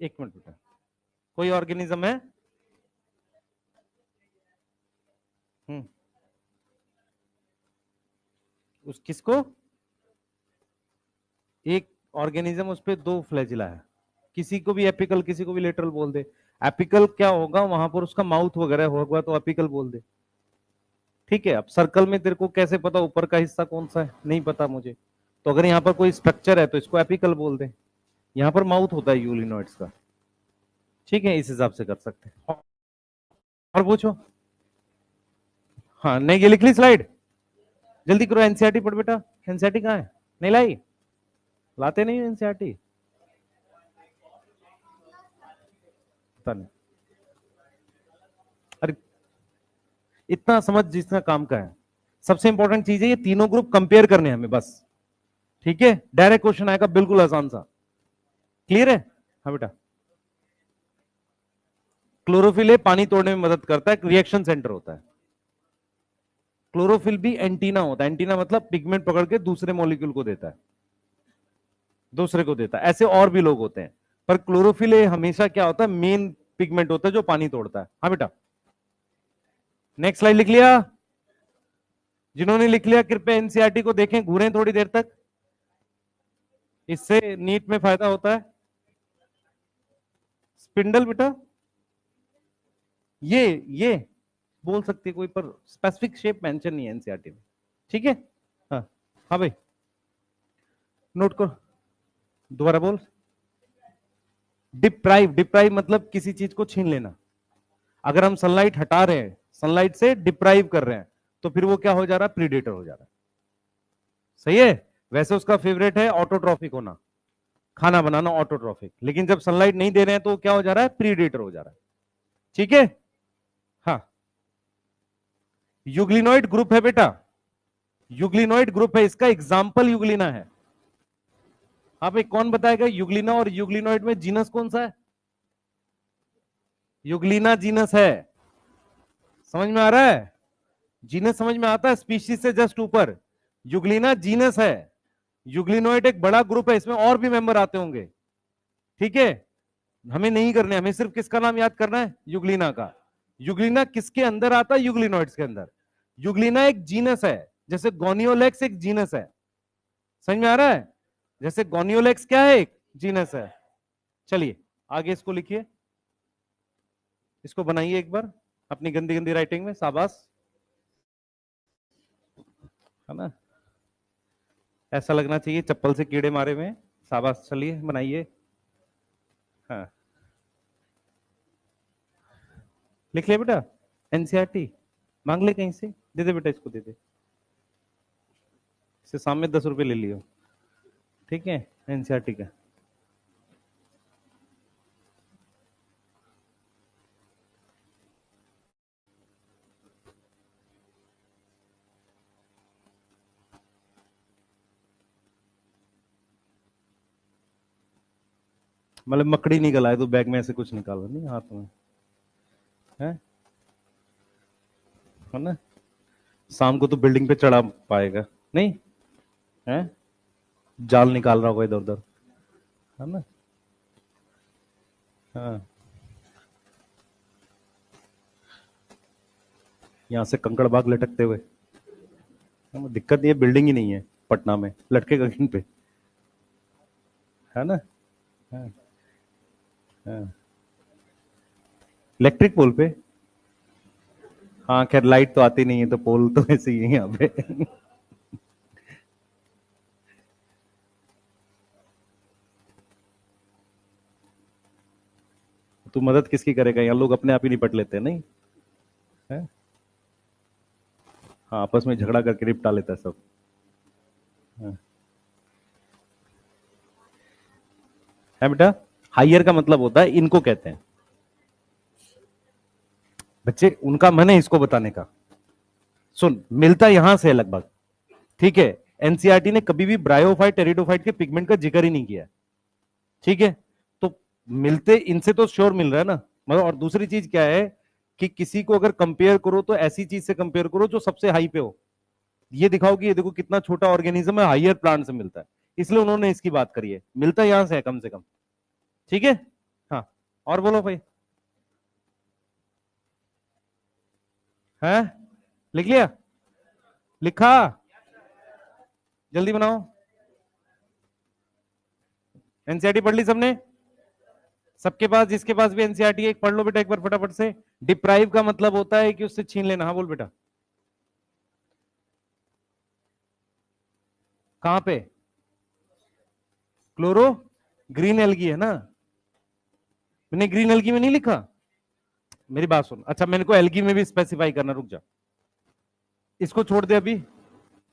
S1: एक मिनट बेटा, कोई ऑर्गेनिज्म है? हम्म, उस किसको? एक ऑर्गेनिज्म, उस पे दो फ्लैजिला है। किसी को भी एपिकल, किसी को भी लेटरल बोल दे। एपिकल क्या होगा, वहां पर उसका माउथ वगैरह होगा तो एपिकल बोल दे। ठीक है, अब सर्कल में तेरे को कैसे पता ऊपर का हिस्सा कौन सा है, नहीं पता मुझे। तो अगर यहाँ पर कोई स्ट्रक्चर है तो इसको एपिकल बोल दे। यहाँ पर माउथ होता है यूलिनोइड्स का। ठीक है, इस हिसाब से कर सकते हैं। और पूछो। हाँ, नहीं, ये लिख ली स्लाइड? जल्दी करो, एनसीईआरटी पढ़ बेटा। एनसीईआरटी कहाँ है? नहीं लाई? लाते नहीं एनसीईआरटी? पता नहीं। अरे, इतना समझ जितना काम का है। सबसे इंपॉर्टेंट चीज है, ये तीनों ग्रुप कंपेयर करने हैं हमें बस। ठीक है, डायरेक्ट क्वेश्चन आएगा बिल्कुल आसान सा। क्लियर है? हाँ बेटा। क्लोरोफिल पानी तोड़ने में मदद करता है, रिएक्शन सेंटर होता है। क्लोरोफिल भी एंटीना होता है। एंटीना मतलब पिगमेंट पकड़ के दूसरे मॉलिक्यूल को देता है, दूसरे को देता है। ऐसे और भी लोग होते हैं, पर क्लोरोफिल हमेशा क्या होता है, मेन पिगमेंट होता है जो पानी तोड़ता है। हाँ बेटा, नेक्स्ट स्लाइड लिख लिया? जिन्होंने लिख लिया कृपया एनसीईआरटी को देखें, घूरें थोड़ी देर तक, इससे नीट में फायदा होता है। स्पिंडल बेटा, ये बोल सकती है कोई, पर स्पेसिफिक शेप मेंशन नहीं है एनसीईआरटी में। ठीक है। हाँ, हाँ भाई, नोट करो, दोबारा बोल। डिप्राइव, डिप्राइव मतलब किसी चीज को छीन लेना। अगर हम सनलाइट हटा रहे हैं, सनलाइट से डिप्राइव कर रहे हैं, तो फिर वो क्या हो जा रहा है? प्रीडेटर हो जा रहा है। सही है। वैसे उसका फेवरेट है ऑटोट्रॉफिक होना, खाना बनाना, ऑटोट्रॉफिक। लेकिन जब सनलाइट नहीं दे रहे हैं तो क्या हो जा रहा है? प्रीडेटर हो जा रहा है। ठीक है। हाँ, यूग्लिनोइड ग्रुप है बेटा, यूग्लिनोइड ग्रुप है, इसका एग्जाम्पल यूग्लिना है। हाँ भाई, कौन बताएगा यूग्लिना और यूग्लिनोइड में जीनस कौन सा है? यूग्लिना जीनस है। समझ में आ रहा है? जीनस समझ में आता है, स्पीशीज से जस्ट ऊपर यूग्लिना जीनस है। यूग्लिनोइड एक बड़ा ग्रुप है, इसमें और भी मेंबर आते होंगे। ठीक है, हमें नहीं करने, हमें सिर्फ किसका नाम याद करना है? यूग्लिना का। यूग्लिना किसके अंदर आता है? यूग्लिनोइड्स के अंदर। यूग्लिना एक जीनस है, जैसे गोनियोलेक्स एक जीनस है। समझ में आ रहा है? जैसे गोनियोलेक्स क्या है? एक जीनस है। चलिए आगे इसको लिखिए, इसको बनाइए एक बार अपनी गंदी गंदी राइटिंग में, शाबाश। है ना? ऐसा लगना चाहिए चप्पल से कीड़े मारे हुए हैं। शाबाश, चलिए बनाइए। हाँ, लिख लिया बेटा? एनसीईआरटी मांग ले कहीं से, दे दे बेटा, इसको दे दे। इससे सामने 10 रुपए ले लियो। ठीक है, एनसीईआरटी का। मतलब मकड़ी निकल आए तो बैग में ऐसे कुछ निकालो नहीं हाथ में, है? है ना? शाम को तो बिल्डिंग पे चढ़ा पाएगा नहीं, है? जाल निकाल रहा होगा इधर उधर, है ना? हाँ, यहाँ से कंकड़ बाग लटकते हुए। दिक्कत ये बिल्डिंग ही नहीं है पटना में, लटकेगा किन पे? है ना? हाँ, हाँ। इलेक्ट्रिक पोल पे। हाँ खैर लाइट तो आती नहीं है तो पोल तो ऐसे ही है यहाँ पे। तू मदद किसकी करेगा, यहाँ लोग अपने आप ही निपट लेते हैं नहीं है। हाँ आपस में झगड़ा करके निपटा लेता है सब। हाँ। है बेटा, हायर का मतलब होता है इनको कहते हैं बच्चे, उनका मन है इसको बताने का। सुन, मिलता यहां से है लगभग, ठीक है। एनसीईआरटी ने कभी भी ब्रायोफाइट टेरिडोफाइट के पिगमेंट का जिक्र ही नहीं किया, ठीक है। तो मिलते इनसे तो श्योर मिल रहा है ना, मतलब। और दूसरी चीज क्या है कि किसी को अगर कंपेयर करो तो ऐसी चीज से कंपेयर करो जो सबसे हाई पे हो। ये दिखाओ कि ये देखो कितना छोटा ऑर्गेनिज्म है, हायर प्लांट से मिलता है, इसलिए उन्होंने इसकी बात करी है। मिलता यहां से है कम से कम, ठीक है। हाँ, और बोलो भाई। है, लिख लिया, लिखा, जल्दी बनाओ। एनसीईआरटी पढ़ ली सबने? सबके पास, जिसके पास भी एनसीईआरटी है, एक पढ़ लो बेटा एक बार फटाफट से। डिप्राइव का मतलब होता है कि उससे छीन लेना। हाँ बोल बेटा। कहां पे? क्लोरो ग्रीन एल्गी है ना, मैंने ग्रीन एल्गी में नहीं लिखा। मेरी बात सुन, अच्छा मेरे को एल्गी में भी स्पेसिफाई करना, रुक जा। इसको छोड़ दे अभी,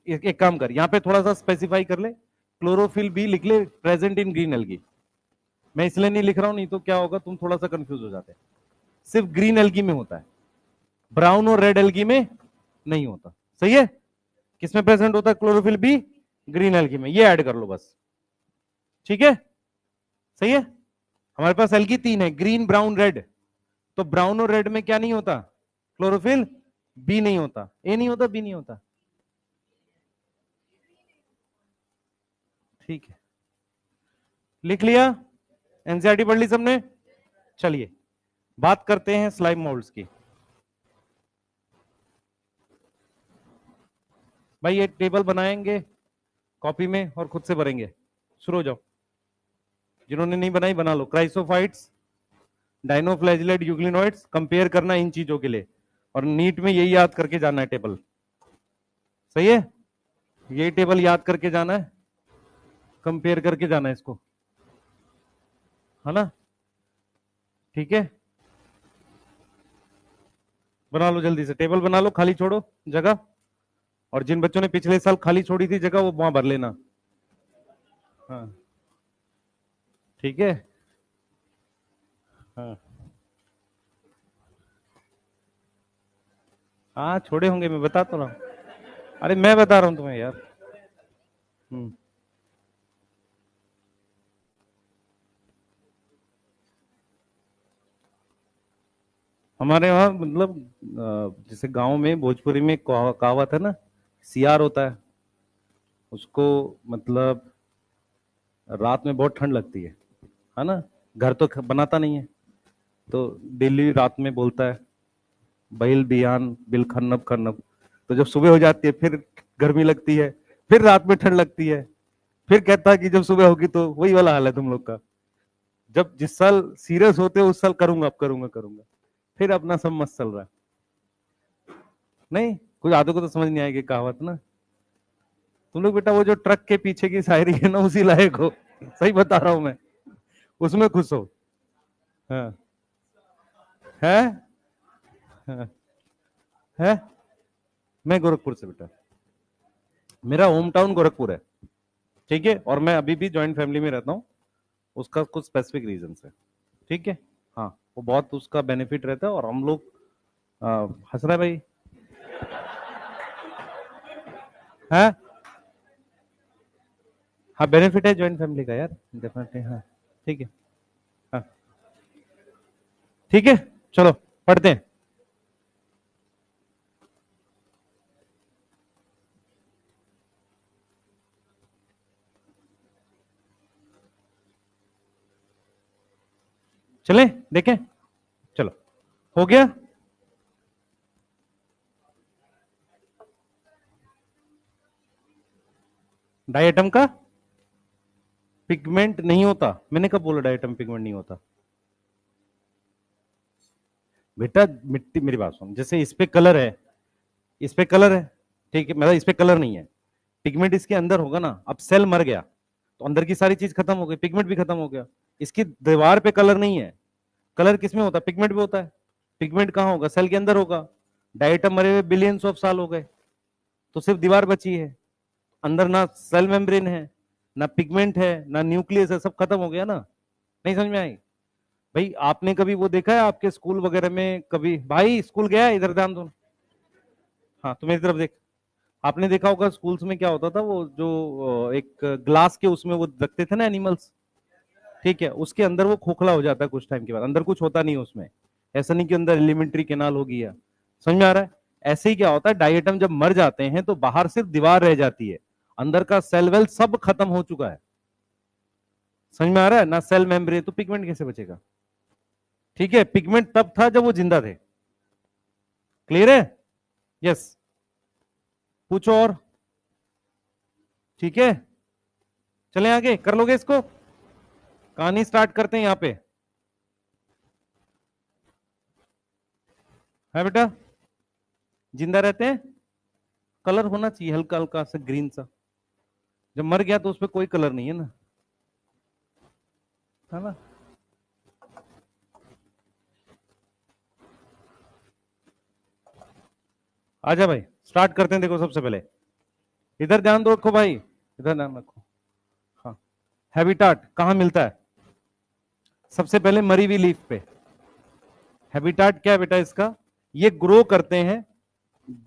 S1: एक काम कर, यहाँ पे थोड़ा सा स्पेसिफाई कर ले। क्लोरोफिल बी लिख ले, प्रेजेंट इन ग्रीन एल्गी। मैं इसलिए नहीं लिख रहा हूं, नहीं तो क्या होगा तुम थोड़ा सा कंफ्यूज हो जाते हैं। सिर्फ ग्रीन एल्गी में होता है, ब्राउन और रेड एल्गी में नहीं होता। सही है। किसमें प्रेजेंट होता है क्लोरोफिल बी? ग्रीन एल्गी में। ये ऐड कर लो बस, ठीक है। सही है। हमारे पास एल्गी तीन है, ग्रीन ब्राउन रेड। तो ब्राउन और रेड में क्या नहीं होता? क्लोरोफिल बी नहीं होता, ए नहीं होता, बी नहीं होता, ठीक है। लिख लिया? एनसीईआरटी पढ़ ली सबने? चलिए बात करते हैं स्लाइम मोल्ड्स की। भाई ये टेबल बनाएंगे कॉपी में और खुद से भरेंगे। शुरू हो जाओ, जिन्होंने नहीं बनाई बना लो। क्राइसोफाइट्स, डाइनोफ्लैजिलेट, यूग्लिनोइड्स, कंपेयर करना इन चीजों के लिए, और नीट में यही याद करके जाना है टेबल। सही है, यही टेबल याद करके जाना है, कंपेयर करके जाना है इसको, है ना, ठीक है। बना लो जल्दी से, टेबल बना लो, खाली छोड़ो जगह। और जिन बच्चों ने पिछले साल खाली छोड़ी थी जगह, वो वहां भर लेना। हाँ ठीक है। हाँ हाँ छोड़े होंगे, मैं बता तो रहा हूँ। अरे मैं बता रहा हूँ तुम्हें यार। हम्म। हमारे वहाँ मतलब जैसे गांव में भोजपुरी में कहावत है ना, सियार होता है उसको, मतलब रात में बहुत ठंड लगती है ना। घर तो बनाता नहीं है, तो डेली रात में बोलता है, बैल बियान बिल खन्नब खन्नब। तो जब सुबह हो जाती है फिर गर्मी लगती है, फिर रात में ठंड लगती है, फिर कहता है कि जब सुबह होगी तो वही वाला हाल है तुम लोग का। जब जिस साल सीरियस होते हो उस साल करूंगा, अब करूंगा करूंगा, फिर अपना सब मस्त चल रहा है। नहीं, कुछ आदों को तो समझ नहीं आएगी कहावत ना। तुम लोग बेटा वो जो ट्रक के पीछे की शायरी है ना, उसी लायक हो। सही बता रहा हूं मैं, उसमें खुश हो। हाँ है, हाँ, है। मैं गोरखपुर से बेटा, मेरा होम टाउन गोरखपुर है, ठीक है। और मैं अभी भी जॉइंट फैमिली में रहता हूँ, उसका कुछ स्पेसिफिक रीजन है, ठीक है। हाँ वो बहुत उसका बेनिफिट रहता है, और हम लोग हंस रहा है भाई, है। हाँ बेनिफिट है जॉइंट फैमिली का यार, डेफिनेटली, हाँ ठीक है। हाँ ठीक है, चलो पढ़ते हैं। चले देखें, चलो, हो गया। डायटम का पिगमेंट नहीं होता, मैंने कब बोला डायटम पिगमेंट नहीं होता? बेटा मिट्टी, मेरी बात सुन, जैसे इस पे कलर है, इस पे कलर है, ठीक है, मतलब इस पे कलर नहीं है, पिगमेंट इसके अंदर होगा ना। अब सेल मर गया तो अंदर की सारी चीज खत्म हो गई, पिगमेंट भी खत्म हो गया। इसकी दीवार पे कलर नहीं है। कलर किसमें होता है? पिगमेंट में होता है। पिगमेंट कहाँ होगा? सेल के अंदर होगा। डायटम मरे हुए बिलियंस ऑफ साल हो गए, तो सिर्फ दीवार बची है। अंदर ना सेल मेम्ब्रेन है, ना पिगमेंट है, ना न्यूक्लियस है, सब खत्म हो गया ना। नहीं समझ में आई? भाई आपने कभी वो देखा है आपके स्कूल वगैरह में? कभी भाई स्कूल गया है? इधर ध्यान दो। हाँ तो मेरी तरफ देख। आपने देखा होगा स्कूल्स में क्या होता था, वो जो एक ग्लास के उसमें वो रखते थे ना एनिमल्स, ठीक है, उसके अंदर वो खोखला हो जाता है कुछ टाइम के बाद, अंदर कुछ होता नहीं उसमें। ऐसा नहीं कि अंदर एलिमेंट्री कैनाल हो गया। समझ में आ रहा है? ऐसे ही क्या होता है, डायटम जब मर जाते हैं तो बाहर सिर्फ दीवार रह जाती है, अंदर का सेल वेल सब खत्म हो चुका है। समझ में आ रहा है ना? सेल मेम्ब्रेन, तो पिगमेंट कैसे बचेगा? ठीक है, पिगमेंट तब था जब वो जिंदा थे। क्लियर है? यस। पूछो और। ठीक है, चलें आगे, कर लोगे इसको? कहानी स्टार्ट करते हैं यहां पे, है बेटा? जिंदा रहते हैं, कलर होना चाहिए हल्का हल्का सा ग्रीन सा। जब मर गया तो उसपे कोई कलर नहीं है ना, है ना? आजा भाई, स्टार्ट करते हैं। देखो सबसे पहले इधर ध्यान दो, रखो भाई, इधर ध्यान रखो। हाँ, हैबिटाट कहां मिलता है? सबसे पहले मरी हुई लीफ पे। हैबिटाट क्या है बेटा इसका? ये ग्रो करते हैं,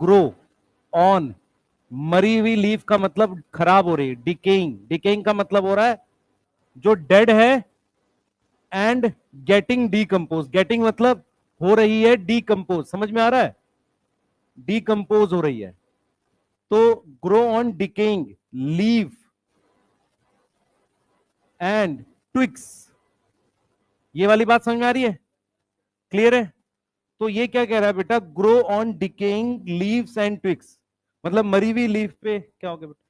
S1: ग्रो ऑन मरी हुई लीफ का मतलब खराब हो रही है, डिकेइंग। डिकेइंग का मतलब हो रहा है जो डेड है एंड गेटिंग डीकंपोज। गेटिंग मतलब हो रही है डीकंपोज, समझ में आ रहा है? डीकंपोज हो रही है। तो grow on decaying leaf and twigs. ये वाली बात समझ में आ रही है? क्लियर है? तो ये क्या कह रहा है बेटा? Grow on decaying leaves and twigs, मतलब मरी हुई लीफ पे क्या हो गया बेटा?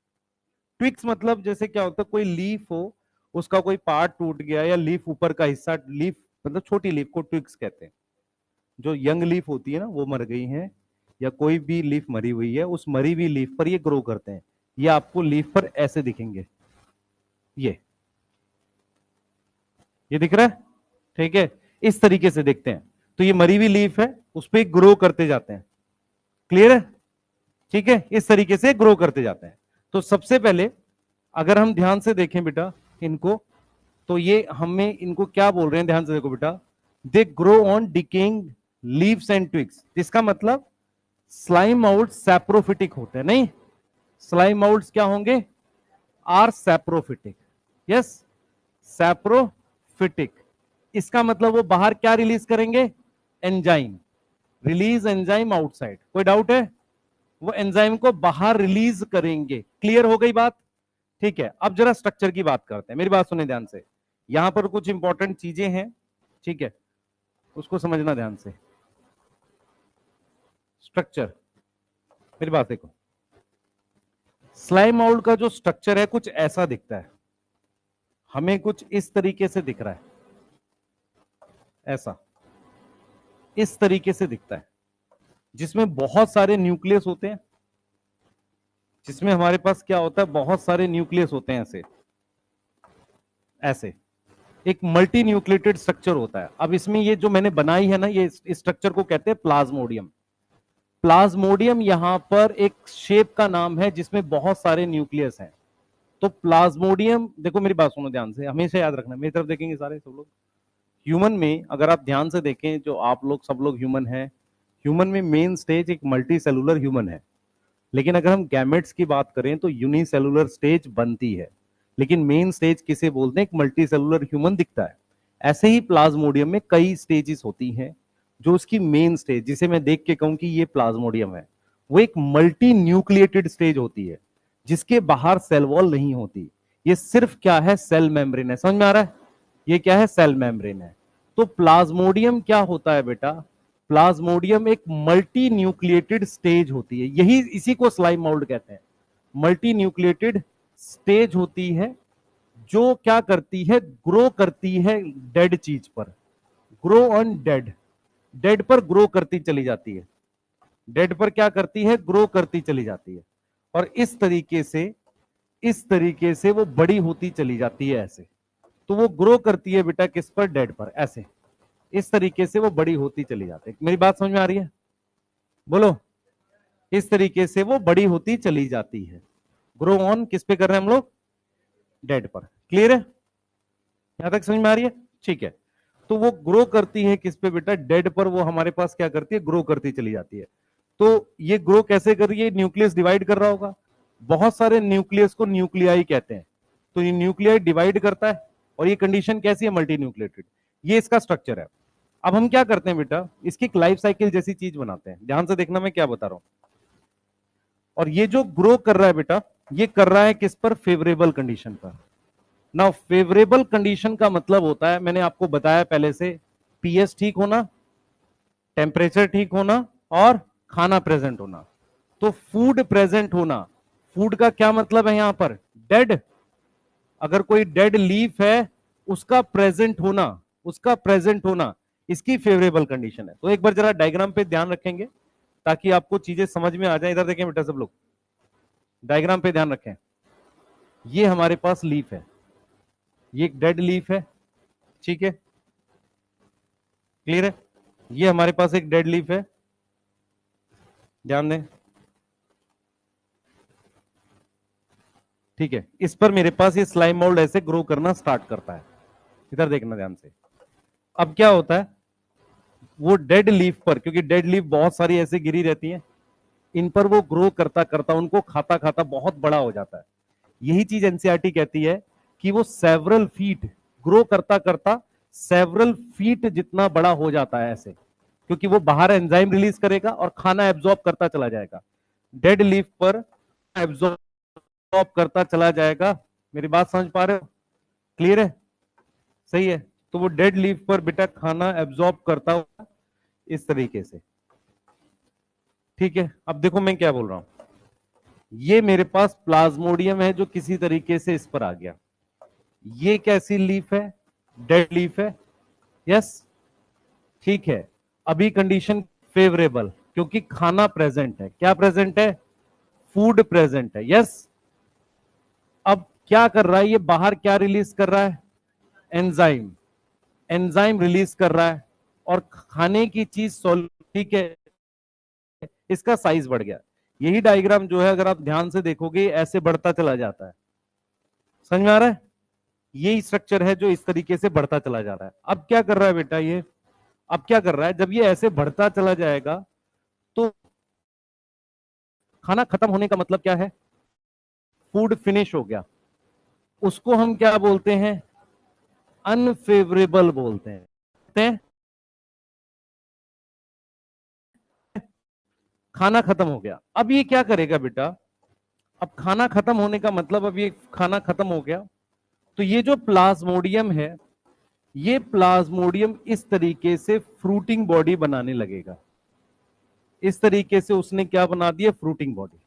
S1: ट्विक्स मतलब जैसे क्या होता है, कोई लीफ हो, उसका कोई पार्ट टूट गया या लीफ ऊपर का हिस्सा, लीफ मतलब छोटी लीफ को ट्विक्स कहते हैं। जो यंग लीफ होती है ना वो मर गई है, या कोई भी लीफ मरी हुई है, उस मरी हुई लीफ पर ये ग्रो करते हैं। ये आपको लीफ पर ऐसे दिखेंगे, ये दिख रहा है? ठीक है, इस तरीके से देखते हैं। तो ये मरी हुई लीफ है, उस पर ग्रो करते जाते हैं। क्लियर है? ठीक है, इस तरीके से ग्रो करते जाते हैं। तो सबसे पहले अगर हम ध्यान से देखें बेटा इनको, तो ये हमें इनको क्या बोल रहे हैं, ध्यान से देखो बेटा। They grow on decaying leaves and twigs, इसका मतलब स्लाइम आउट सैप्रोफिटिक होते हैं। नहीं, स्लाइम आउट्स क्या होंगे? Are saprophytic. Yes, saprophytic. इसका मतलब वो बाहर क्या रिलीज करेंगे? एंजाइम। Release enzyme outside. कोई डाउट है? वो एंजाइम को बाहर रिलीज करेंगे। क्लियर हो गई बात? ठीक है, अब जरा स्ट्रक्चर की बात करते हैं, मेरी बात सुने ध्यान से। यहां पर कुछ इंपॉर्टेंट चीजें हैं, ठीक है, उसको समझना ध्यान से। स्ट्रक्चर, मेरी बात देखो। स्लाइम माउल्ड का जो स्ट्रक्चर है कुछ ऐसा दिखता है, हमें कुछ इस तरीके से दिख रहा है, ऐसा इस तरीके से दिखता है, जिसमें बहुत सारे न्यूक्लियस होते हैं। जिसमें हमारे पास क्या होता है? बहुत सारे न्यूक्लियस होते हैं, ऐसे ऐसे एक मल्टी न्यूक्लिएटेड स्ट्रक्चर होता है। अब इसमें ये जो मैंने बनाई है ना, ये इस स्ट्रक्चर को कहते हैं प्लाज्मोडियम। प्लाज्मोडियम यहां पर एक शेप का नाम है जिसमें बहुत सारे न्यूक्लियस हैं। तो प्लाज्मोडियम, देखो मेरी बात सुनो ध्यान से, हमेशा याद रखना, मेरी तरफ देखेंगे सारे सब लोग। ह्यूमन में अगर आप ध्यान से देखें, जो आप लोग सब लोग ह्यूमन हैं, ह्यूमन में मेन स्टेज एक मल्टी सेलुलर ह्यूमन है। लेकिन अगर हम गैमेट्स की बात करें तो यूनिसेलुलर स्टेज बनती है, लेकिन मेन स्टेज किसे बोलते हैं? एक मल्टी सेलुलर ह्यूमन दिखता है। ऐसे ही प्लाज्मोडियम में कई स्टेजेस होती हैं। जो उसकी मेन स्टेज, जिसे मैं देख के कहूं कि ये प्लाज्मोडियम है, वो एक मल्टी न्यूक्लिएटेड स्टेज होती है, जिसके बाहर सेल वॉल नहीं होती। ये सिर्फ क्या है? सेल मेम्ब्रेन है। समझ में आ रहा है? ये क्या है? सेल मेम्ब्रेन है। तो प्लाज्मोडियम क्या होता है बेटा? प्लाज्मोडियम एक मल्टी न्यूक्लिएटेड स्टेज होती है, यही इसी को स्लाइम मोल्ड कहते हैं। मल्टी न्यूक्लिएटेड स्टेज होती है, जो क्या करती है? ग्रो करती है डेड चीज पर, ग्रो ऑन डेड। डेड पर ग्रो करती चली जाती है, डेड पर क्या करती है, ग्रो करती चली जाती है, और इस तरीके से वो बड़ी होती चली जाती है ऐसे। तो वो ग्रो करती है बेटा किस पर, डेड पर, ऐसे इस तरीके से वो बड़ी होती चली जाती है। मेरी बात समझ में आ रही है, बोलो। इस तरीके से वो बड़ी होती चली जाती है। ग्रो ऑन किस पे कर रहे हैं हम लोग, डेड पर। क्लियर है, यहां तक समझ में आ रही है, ठीक है। तो वो ग्रो करती है किस पे बेटा, डेड पर। वो हमारे पास क्या करती है, ग्रो करती चली जाती है। तो ये ग्रो कैसे कर रही है, न्यूक्लियस डिवाइड कर रहा होगा, बहुत सारे न्यूक्लियस को न्यूक्लियाई कहते हैं। तो ये न्यूक्लियाई डिवाइड करता है, और ये कंडीशन कैसी है, मल्टी न्यूक्लिएटेड। ये इसका स्ट्रक्चर है। अब हम क्या करते हैं बेटा, इसकी एक लाइफ साइकिल जैसी चीज बनाते हैं, ध्यान से देखना मैं क्या बता रहा हूं। और ये जो ग्रो कर रहा है बेटा, ये कर रहा है किस पर, फेवरेबल कंडीशन पर। नाउ फेवरेबल कंडीशन का मतलब होता है, मैंने आपको बताया पहले से, पीएच ठीक होना, टेम्परेचर ठीक होना, और खाना प्रेजेंट होना। तो फूड प्रेजेंट होना, फूड का क्या मतलब है यहां पर, डेड। अगर कोई डेड लीफ है, उसका प्रेजेंट होना, उसका प्रेजेंट होना इसकी फेवरेबल कंडीशन है। तो एक बार जरा डायग्राम पे ध्यान रखेंगे ताकि आपको चीजें समझ में आ जाए। इधर देखें बेटा सब लोग, डायग्राम पे ध्यान रखें। ये हमारे पास लीफ है, ये एक डेड लीफ है, ठीक है, क्लियर है। ये हमारे पास एक डेड लीफ है, ध्यान दें, ठीक है। इस पर मेरे पास ये स्लाइम मोल्ड ऐसे ग्रो करना स्टार्ट करता है। इधर देखना ध्यान से। अब क्या होता है, वो डेड लीफ पर, क्योंकि डेड लीफ बहुत सारी ऐसे गिरी रहती हैं, इन पर वो ग्रो करता करता, उनको खाता खाता बहुत बड़ा हो जाता है। यही चीज एनसीईआरटी कहती है कि वो सेवरल फीट ग्रो करता करता सेवरल फीट जितना बड़ा हो जाता है ऐसे, क्योंकि वो बाहर एंजाइम रिलीज करेगा और खाना एब्जॉर्ब करता चला जाएगा। डेड लीफ पर एब्जॉर्ब करता चला जाएगा। मेरी बात समझ पा रहे हो, क्लियर है, सही है। तो वो डेड लीफ पर बेटा खाना एब्जॉर्ब करता हुआ इस तरीके से, ठीक है। अब देखो मैं क्या बोल रहा हूं, ये मेरे पास प्लाज्मोडियम है जो किसी तरीके से इस पर आ गया। ये कैसी लीफ है, डेड लीफ है, यस, ठीक है। अभी कंडीशन फेवरेबल, क्योंकि खाना प्रेजेंट है। क्या प्रेजेंट है, फूड प्रेजेंट है, यस। अब क्या कर रहा है, ये बाहर क्या रिलीज कर रहा है, एंजाइम, एंजाइम रिलीज कर रहा है, और खाने की चीज सॉल्व, ठीक है। इसका साइज बढ़ गया। यही डायग्राम जो है अगर आप ध्यान से देखोगे ऐसे बढ़ता चला जाता है, समझ में आ रहा है। यही स्ट्रक्चर है जो इस तरीके से बढ़ता चला जा रहा है। अब क्या कर रहा है बेटा ये, अब क्या कर रहा है, जब ये ऐसे बढ़ता चला जाएगा तो खाना खत्म होने का मतलब क्या है, फूड फिनिश हो गया, उसको हम क्या बोलते हैं, अनफेवरेबल बोलते हैं। खाना खत्म हो गया। अब ये क्या करेगा बेटा, अब खाना खत्म होने का मतलब, अब ये खाना खत्म हो गया, तो ये जो प्लाज्मोडियम है, ये प्लाज्मोडियम इस तरीके से फ्रूटिंग बॉडी बनाने लगेगा। इस तरीके से उसने क्या बना दिया, फ्रूटिंग बॉडी।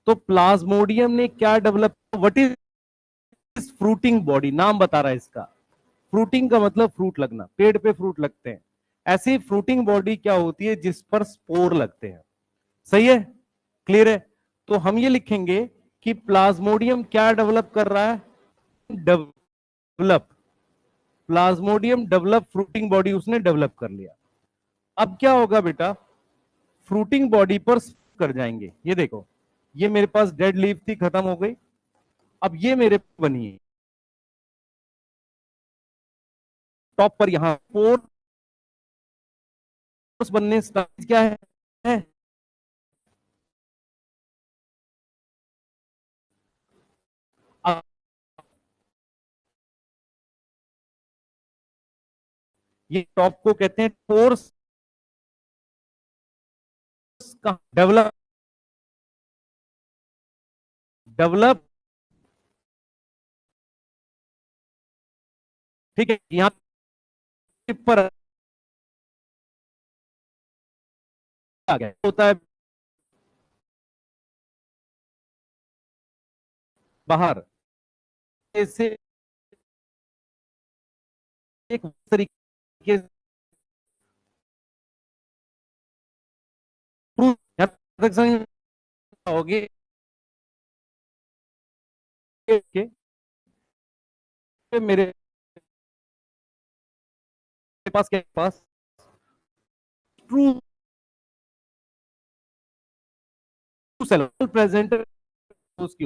S1: तो प्लाज्मोडियम ने क्या develop, what is fruiting body, नाम बता रहा है इसका। फ्रूटिंग का मतलब फ्रूट लगना, पेड़ पे फ्रूट लगते हैं। ऐसी फ्रूटिंग बॉडी क्या होती है, जिस पर स्पोर लगते हैं, सही है, क्लियर है। तो हम ये लिखेंगे कि प्लाज्मोडियम क्या डेवलप कर रहा है, develop, Plasmodium develop fruiting body उसने डेवलप कर लिया। अब क्या होगा बेटा, फ्रूटिंग बॉडी पर कर जाएंगे। ये देखो, ये मेरे पास डेड लीफ थी, खत्म हो गई। अब ये मेरे बनी है, टॉप पर यहां पोर्स बनने स्टार्ट, क्या है? अब ये टॉप को कहते हैं पोर्स का डेवलप, डेवलप, ठीक है। यहां पर आ गया होता है बाहर से एक तरीके तक समझ होगी कि मेरे पास के पास ट्रू सेल्फ प्रेजेंट उसकी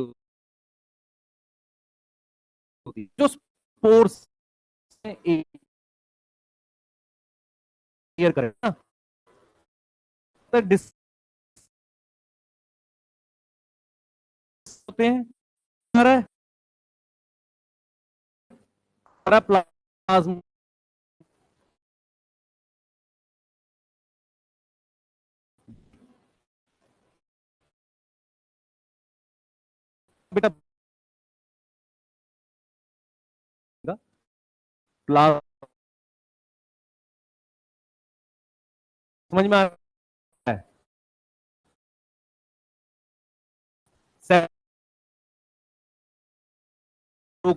S1: होती है जो स्पोर्स क्लियर करे ना, तो डिस होते हैं हमारा हमारा प्लाज्मा बेटा प्लाज्मा समझ में आ रहा है, सेल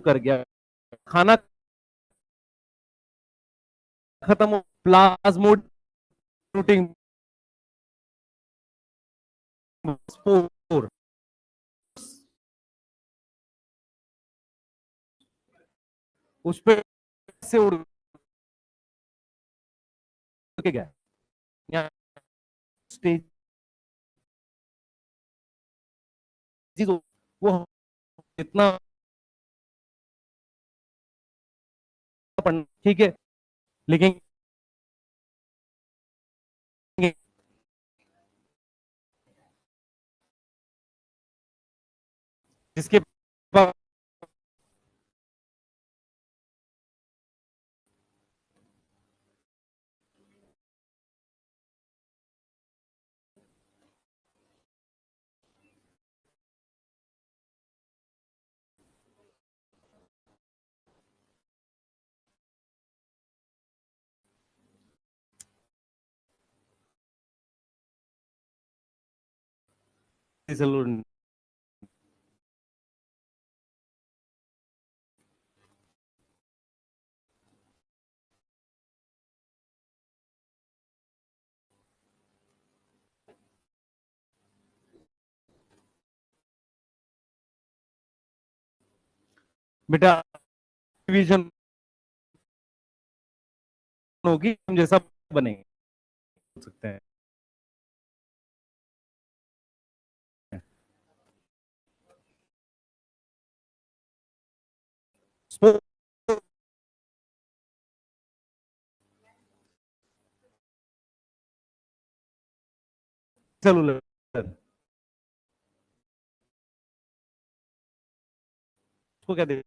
S1: कर गया, खाना खत्म हो, प्लाज्मोड प्रोटीन स्पोर उस पे से उड़ के गया यहाँ स्टेज वो इतना पढ़ना ठीक है, लेकिन जिसके पास बेटा डिवीजन होगी हम जैसा बनेंगे सकते हैं सेलुलर उसको क्या दे,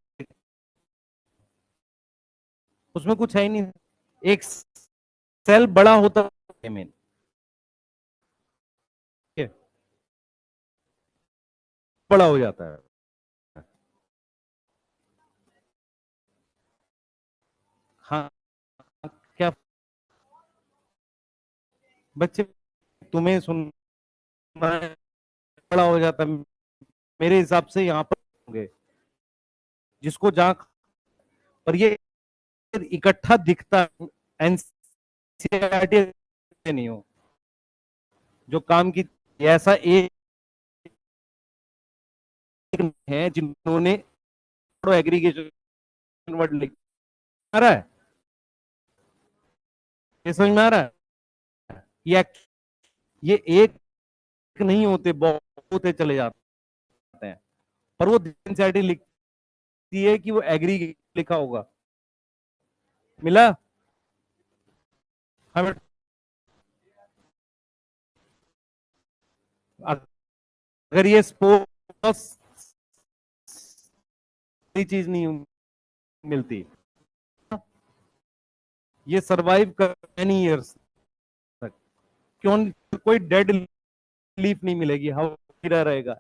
S1: उसमें कुछ है ही नहीं, एक सेल बड़ा होता है मेन बड़ा हो जाता है। हाँ क्या बच्चे तुम्हें सुनना है, बड़ा हो जाता है मेरे हिसाब से यहाँ पर होंगे जिसको जहां पर ये इकट्ठा दिखता एनसीईआरटी नहीं हो जो काम की ऐसा एक है जिन्होंने एग्रीगेशन वर्ड लिख आ रहा है, ये समझ में आ रहा है, ये एक नहीं होते बहुत होते चले जाते हैं, पर वो एनसीईआरटी लिखती है कि वो एग्री लिखा होगा, मिला हमें, अगर ये स्पोर्ट्स चीज नहीं मिलती ये सरवाइव कर मेनी ईयर्स तक, क्यों कोई डेड लीफ नहीं मिलेगी, हाउ गिरा रहेगा।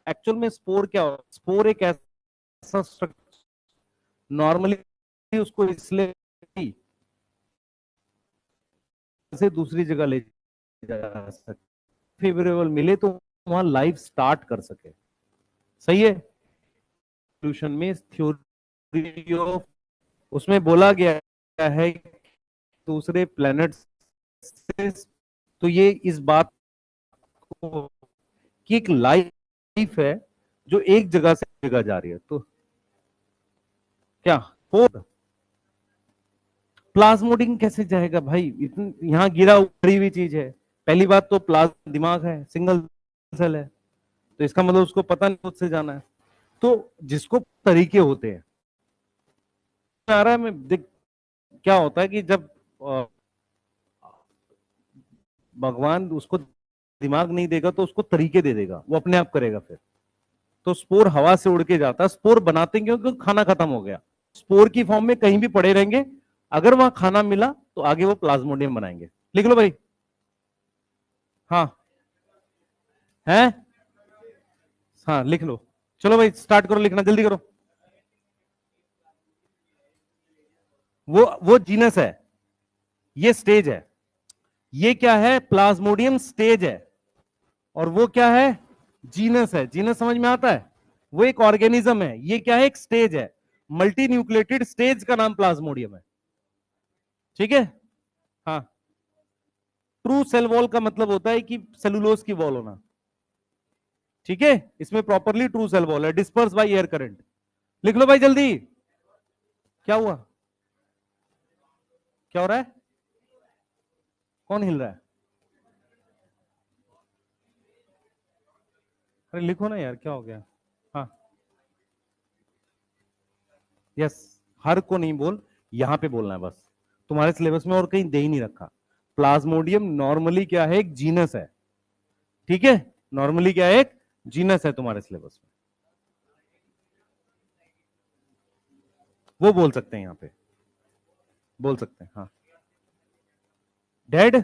S1: एक्चुअल में स्पोर क्या हो, स्पोर एक ऐसा स्ट्रक्चर नॉर्मली उसको इसलिए से दूसरी जगह ले जा सके, फेवरेबल मिले तो वहां लाइफ स्टार्ट कर सके, सही है। सोल्यूशन में थ्योरी ऑफ उसमें बोला गया है दूसरे प्लैनेट से, तो ये इस बात इसको कि एक लाइफ है जो एक जगह से एक जगह जा रही है, तो क्या फोर प्लाज्मोडियम कैसे जाएगा भाई? इतनी यहां गिरा उखड़ी हुई चीज है। पहली बात तो प्लाज्मा दिमाग है, सिंगल सेल है, तो इसका मतलब उसको पता नहीं मुझसे जाना है। तो जिसको तरीके होते हैं आ रहा है, मैं देख क्या होता है कि जब भगवान उसको दिमाग नहीं देगा तो उसको तरीके दे देगा, वो अपने आप करेगा फिर। तो स्पोर हवा से उड़ के जाता है। स्पोर बनाते क्यों? क्योंकि खाना खत्म हो गया। स्पोर की फॉर्म में कहीं भी पड़े रहेंगे, अगर वहां खाना मिला तो आगे वो प्लाज्मोडियम बनाएंगे। लिख लो भाई। हाँ है, हाँ लिख लो। चलो भाई स्टार्ट करो, लिखना जल्दी करो। वो जीनस है, ये स्टेज है। ये क्या है? प्लाज्मोडियम स्टेज है। और वो क्या है? जीनस है। जीनस समझ में आता है? वो एक ऑर्गेनिज्म है। ये क्या है? एक स्टेज है। मल्टी न्यूक्लिएटेड स्टेज का नाम प्लाज्मोडियम है। ठीक है। हाँ, ट्रू सेल वॉल का मतलब होता है कि सेलुलोज की वॉल होना। ठीक है, इसमें प्रॉपरली ट्रू सेल वॉल है, डिस्पर्स बाय एयर करंट। लिख लो भाई जल्दी। क्या हुआ? क्या हो रहा है? कौन हिल रहा है? अरे लिखो ना यार, क्या हो गया? हाँ, यस। हर को नहीं बोल, यहां पे बोलना है बस। तुम्हारे सिलेबस में और कहीं दे ही नहीं रखा। प्लाज्मोडियम नॉर्मली क्या है? एक जीनस है। ठीक है, नॉर्मली क्या है? एक जीनस है तुम्हारे सिलेबस में। वो बोल सकते हैं, यहां पे बोल सकते हैं। हाँ, डेड।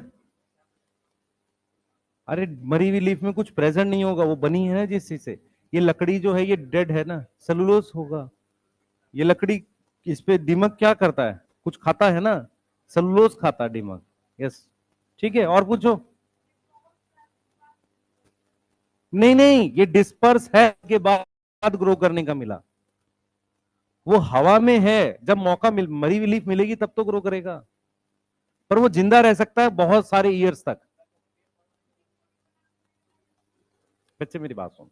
S1: अरे मरी हुई लीफ में कुछ प्रेजेंट नहीं होगा, वो बनी है ना जिस चीज से। ये लकड़ी जो है ये डेड है ना, सेलुलोज होगा। ये लकड़ी, इस पे दीमक क्या करता है? कुछ खाता है ना, सेलुलोज खाता है दीमक। यस। ठीक है, और पूछो। नहीं नहीं, ये डिस्पर्स है के बाद ग्रो करने का मिला। वो हवा में है, जब मौका मरी हुई लीफ मिलेगी तब तो ग्रो करेगा। पर वो जिंदा रह सकता है बहुत सारे ईयर्स तक। बच्चे मेरी बात सुन।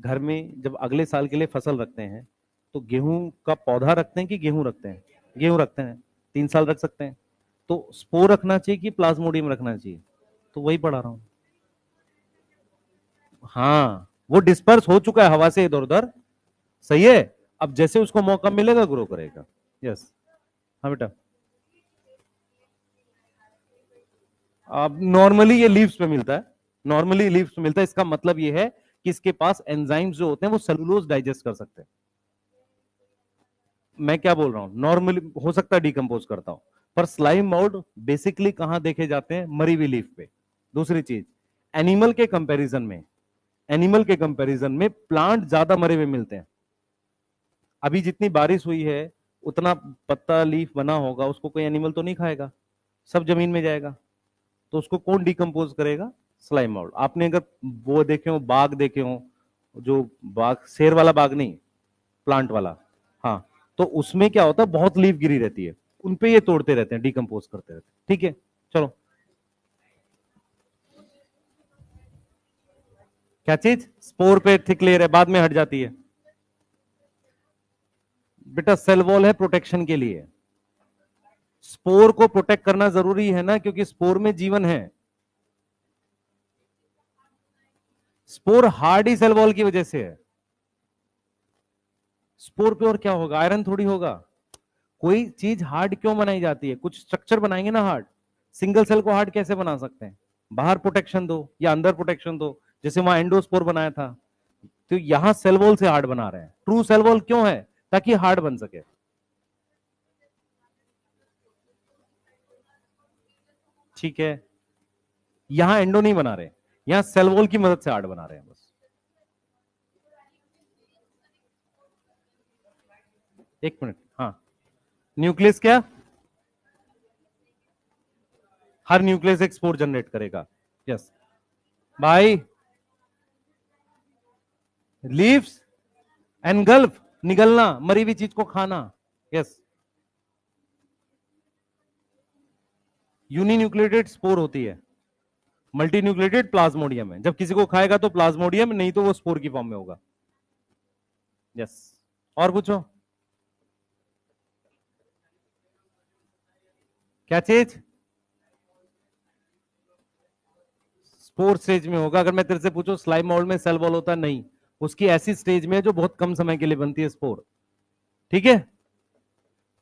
S1: घर में जब अगले साल के लिए फसल रखते हैं तो गेहूं का पौधा रखते हैं कि गेहूं रखते हैं? गेहूं रखते हैं। 3 साल रख सकते हैं। तो स्पोर रखना चाहिए कि प्लाज्मोडियम रखना चाहिए? तो वही पढ़ा रहा हूं। हाँ, वो डिस्पर्स हो चुका है हवा से इधर उधर। सही है। अब जैसे उसको मौका मिलेगा ग्रो करेगा। यस। हाँ बेटा। अब नॉर्मली ये लीव्स पे मिलता है। नॉर्मली लीव्स पे मिलता है, इसका मतलब ये है कि इसके पास एंजाइम्स जो होते हैं वो सेलुलोज डाइजेस्ट कर सकते हैं। मैं क्या बोल रहा हूं, नॉर्मली हो सकता है डिकम्पोज करता हूं, पर स्लाइम मोल्ड बेसिकली कहां देखे जाते हैं? मरी हुई लीफ पे। दूसरी चीज, एनिमल के कंपैरिजन में, एनिमल के कंपैरिजन में प्लांट ज्यादा मरे हुए मिलते हैं। अभी जितनी बारिश हुई है उतना पत्ता लीफ बना होगा, उसको कोई एनिमल तो नहीं खाएगा, सब जमीन में जाएगा। तो उसको कौन डिकम्पोज करेगा? Slime mould. आपने अगर वो देखे हो, बाग देखे हो, जो बाग शेर वाला बाग नहीं, प्लांट वाला, हाँ, तो उसमें क्या होता है? बहुत लीफ गिरी रहती है, उनपे ये तोड़ते रहते हैं, डिकम्पोज करते रहते हैं। ठीक है, चलो। क्या चीज? स्पोर पे थिक लेयर है, बाद में हट जाती है। बेटा सेल वॉल है प्रोटेक्शन के लिए। स्पोर को प्रोटेक्ट करना जरूरी है ना, क्योंकि स्पोर में जीवन है। स्पोर हार्ड ही सेल वॉल की वजह से है। स्पोर पे और क्या होगा? आयरन थोड़ी होगा। कोई चीज हार्ड क्यों बनाई जाती है? कुछ स्ट्रक्चर बनाएंगे ना हार्ड। सिंगल सेल को हार्ड कैसे बना सकते हैं? बाहर प्रोटेक्शन दो या अंदर प्रोटेक्शन दो, जैसे वहां एंडोस्पोर बनाया था। तो यहां सेल वॉल से हार्ड बना रहे हैं। ट्रू सेल वॉल क्यों है? ताकि हार्ड बन सके। ठीक है, यहां एंडो नहीं बना रहे, यहां सेल वॉल की मदद से हार्ड बना रहे हैं बस। एक मिनट, हाँ। न्यूक्लियस क्या? हर न्यूक्लियस एक स्पोर जनरेट करेगा। यस भाई। लीव्स एनगल्फ, निगलना, मरी हुई चीज को खाना। यस। यूनिन्यूक्लिएटेड स्पोर होती है। मल्टी न्यूक्लिएटेड प्लाज्मोडियम है, जब किसी को खाएगा तो प्लाज्मोडियम, नहीं तो वो स्पोर की फॉर्म में होगा। यस, और पूछो। क्या चीज? स्पोर स्टेज में होगा। अगर मैं तेरे से पूछूं स्लाइम मोल्ड में सेल वॉल होता है, नहीं, उसकी ऐसी स्टेज में है जो बहुत कम समय के लिए बनती है स्पोर। ठीक है,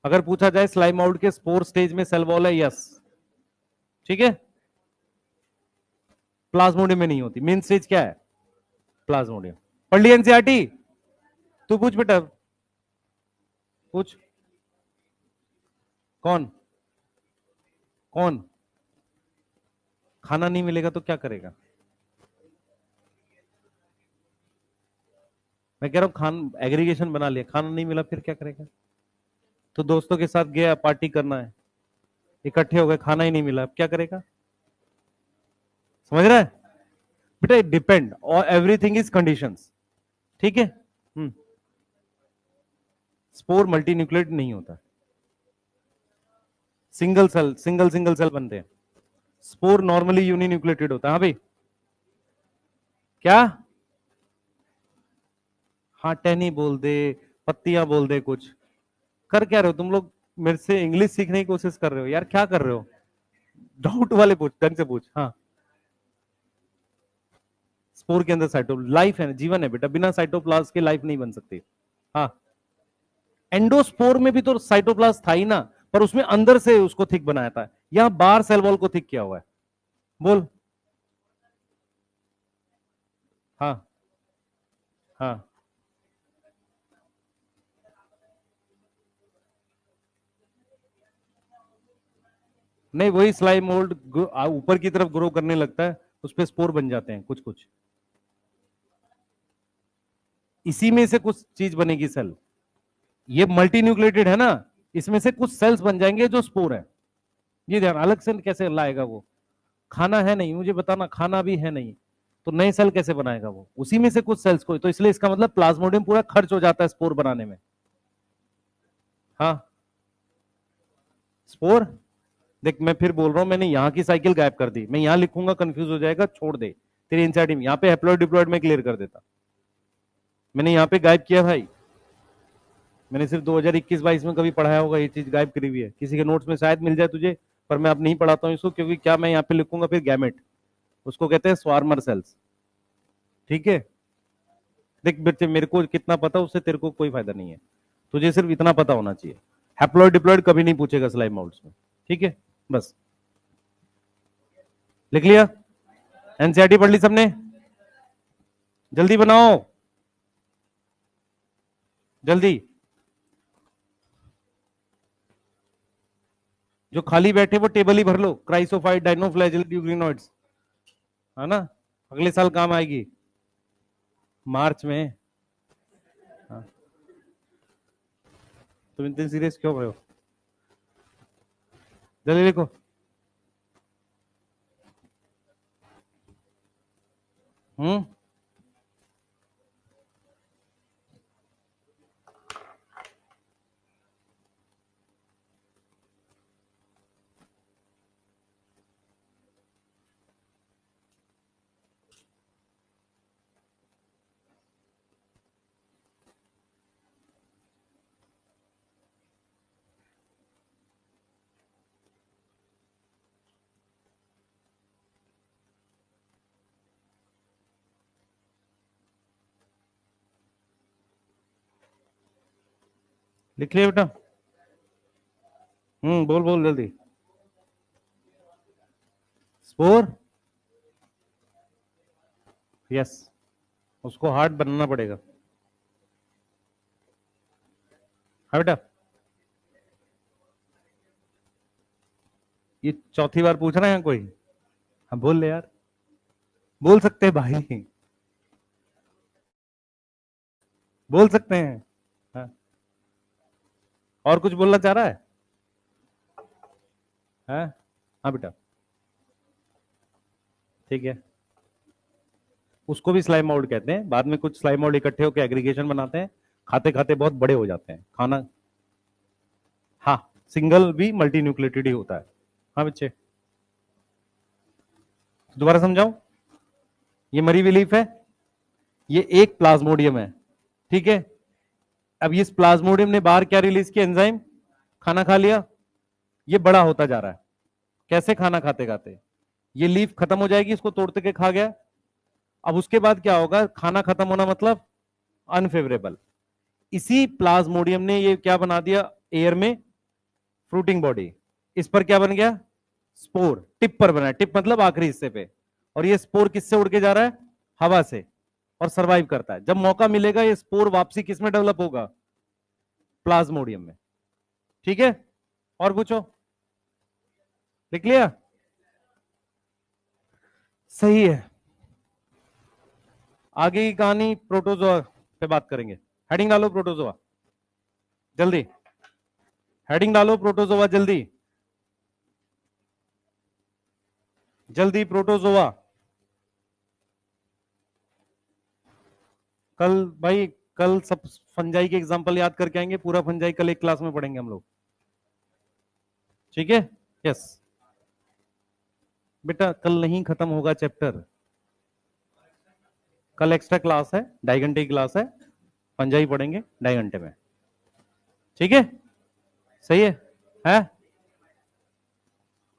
S1: अगर पूछा जाए स्लाइम मोल्ड के स्पोर स्टेज में सेल वॉल है, यस। ठीक है, प्लाज्मोडियम में नहीं होती। मेन स्टेज क्या है? प्लाज्मोडियम। पढ़ ली एनसीईआरटी? तू पूछ बेटा, पूछ। कौन? कौन? खाना नहीं मिलेगा तो क्या करेगा? मैं कह रहा हूं खान एग्रीगेशन बना लिया, खाना नहीं मिला फिर क्या करेगा? तो दोस्तों के साथ गया, पार्टी करना है, इकट्ठे हो गए, खाना ही नहीं मिला, अब क्या करेगा? समझ रहा है बेटा? डिपेंड और एवरीथिंग इज कंडीशंस। ठीक है। स्पोर मल्टी न्यूक्लिएट नहीं होता, सिंगल सेल, सिंगल सेल बनते हैं। स्पोर नॉर्मली यूनिन्यूक्लिएटेड होता है। हाँ भाई, क्या? हाँ, टहनी बोल दे, पत्तियां बोल दे, कुछ कर क्या रहे हो तुम लोग? मेरे से इंग्लिश सीखने की कोशिश कर रहे हो यार, क्या कर रहे हो? डाउट वाले पूछ, ढंग से पूछ। हाँ, स्पोर के अंदर साइटो लाइफ है, जीवन है बेटा, बिना साइटोप्लाज्म के लाइफ नहीं बन सकती। हाँ, एंडोस्पोर में भी तो साइटोप्लाज्म था ही ना, पर उसमें अंदर से उसको थिक बनाया था, यहां बाहर सेल वॉल को थिक किया हुआ है। बोल। हाँ। हाँ, नहीं, वही स्लाइम मोल्ड ऊपर की तरफ ग्रो करने लगता है, उस पर स्पोर बन जाते हैं कुछ कुछ, इसी में से कुछ चीज बनेगी सेल। ये मल्टी न्यूक्लिएटेड है ना, इसमें से कुछ सेल्स बन जाएंगे जो स्पोर है। ये ध्यान, अलग से कैसे लाएगा वो? खाना है नहीं, मुझे बताना, खाना भी है नहीं, तो नए सेल कैसे बनाएगा वो? उसी में से कुछ सेल्स को, तो इसलिए इसका मतलब प्लाज्मोडियम पूरा खर्च हो जाता है स्पोर बनाने में। हाँ, स्पोर। देख मैं फिर बोल रहा हूं, मैंने यहाँ की साइकिल गायब कर दी, मैं यहाँ लिखूंगा कंफ्यूज हो जाएगा, छोड़ दे। तेरी एनसीईआरटी में यहाँ पे हैप्लॉइड डिप्लॉइड में क्लियर कर देता, मैंने यहाँ पे गायब किया भाई। मैंने सिर्फ 2021-22 में कभी पढ़ाया होगा, ये चीज गायब करी हुई है, किसी के नोट्स में शायद मिल जाए तुझे, पर मैं अब नहीं पढ़ाता हूँ इसको, क्योंकि क्या मैं यहाँ पे लिखूंगा फिर गैमेट, उसको कहते हैं स्वार्मर सेल्स। ठीक है, देख बच्चे, मेरे को कितना पता उससे तेरे को कोई फायदा नहीं है, तुझे सिर्फ इतना पता होना चाहिए, हैप्लॉइड डिप्लॉइड कभी नहीं पूछेगा स्लाइम माउल्ट्स में। ठीक है, बस लिख लिया? एनसीईआरटी पढ़ ली सबने? जल्दी बनाओ, जल्दी। जो खाली बैठे वो टेबल ही भर लो, क्राइसोफाइट, डाइनोफ्लैजेल, ड्यूग्रिनोइड्स, है ना, अगले साल काम आएगी, मार्च में। हाँ, तुम इतने सीरियस क्यों हो? जल्दी लिखो। हम्म, लिख लिया बेटा? बोल बोल जल्दी। स्पोर, यस, उसको हार्ड बनाना पड़ेगा। हाँ बेटा, ये चौथी बार पूछ रहे हैं कोई? हाँ बोल ले यार, बोल सकते हैं भाई, बोल सकते हैं। हाँ, और कुछ बोलना चाह रहा है? हाँ, हाँ बेटा, ठीक है, उसको भी स्लाइम मोल्ड कहते हैं, बाद में कुछ स्लाइम मोल्ड इकट्ठे होकर एग्रीगेशन बनाते हैं, खाते खाते बहुत बड़े हो जाते हैं खाना। हाँ, सिंगल भी मल्टी न्यूक्लिएटेड ही होता है। हाँ बच्चे, दोबारा समझाऊं, ये मरी हुई लीफ है, ये एक प्लाज्मोडियम है, ठीक है। अब इस प्लाज्मोडियम ने बाहर क्या रिलीज किया, एंजाइम, खाना खा लिया, ये बड़ा होता जा रहा है। कैसे, खाना खाते खाते ये लीफ खत्म हो जाएगी, इसको तोड़ते के खा गया। अब उसके बाद क्या होगा, खाना खत्म होना मतलब अनफेवरेबल। इसी प्लाज्मोडियम ने ये क्या बना दिया, एयर में फ्रूटिंग बॉडी, इस पर क्या बन गया, स्पोर, टिप पर बना, टिप मतलब आखिरी हिस्से पे। और ये स्पोर किससे उड़ के जा रहा है, हवा से, और सरवाइव करता है। जब मौका मिलेगा ये स्पोर वापसी किस में डेवलप होगा, प्लाज्मोडियम में, ठीक है। और पूछो, लिख लिया, सही है। आगे की कहानी प्रोटोजोआ पे बात करेंगे। हेडिंग डालो प्रोटोजोआ, जल्दी हेडिंग डालो प्रोटोजोआ, जल्दी जल्दी प्रोटोजोआ। कल भाई, कल सब फंजाई के एग्जांपल याद करके आएंगे, पूरा फंजाई कल एक क्लास में पढ़ेंगे हम लोग, ठीक है। यस बेटा, कल नहीं खत्म होगा चैप्टर, कल एक्स्ट्रा क्लास है, 2.5 घंटे की क्लास है, फंजाई पढ़ेंगे 2.5 घंटे में, ठीक है। सही है?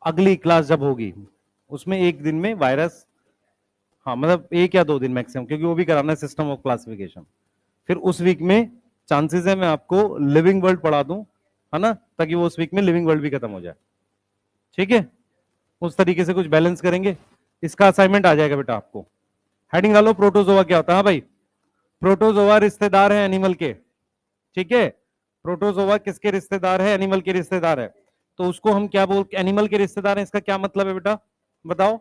S1: अगली क्लास जब होगी उसमें एक दिन में वायरस, हाँ मतलब 1 या 2 दिन मैक्सिमम, क्योंकि वो भी कराना है सिस्टम ऑफ क्लासिफिकेशन। फिर उस वीक में चांसेस है मैं आपको लिविंग वर्ल्ड पढ़ा दूं, है ना, ताकि वो उस वीक में लिविंग वर्ल्ड भी खत्म हो जाए, ठीक है। उस तरीके से कुछ बैलेंस करेंगे, इसका असाइनमेंट आ जाएगा बेटा आपको। हेडिंग डालो प्रोटोजोआ क्या होता है। हाँ भाई, प्रोटोजोआ रिश्तेदार है एनिमल के, ठीक है। प्रोटोजोआ किसके रिश्तेदार है, एनिमल के रिश्तेदार है। तो उसको हम क्या बोल, एनिमल के रिश्तेदार हैं, इसका क्या मतलब है बेटा, बताओ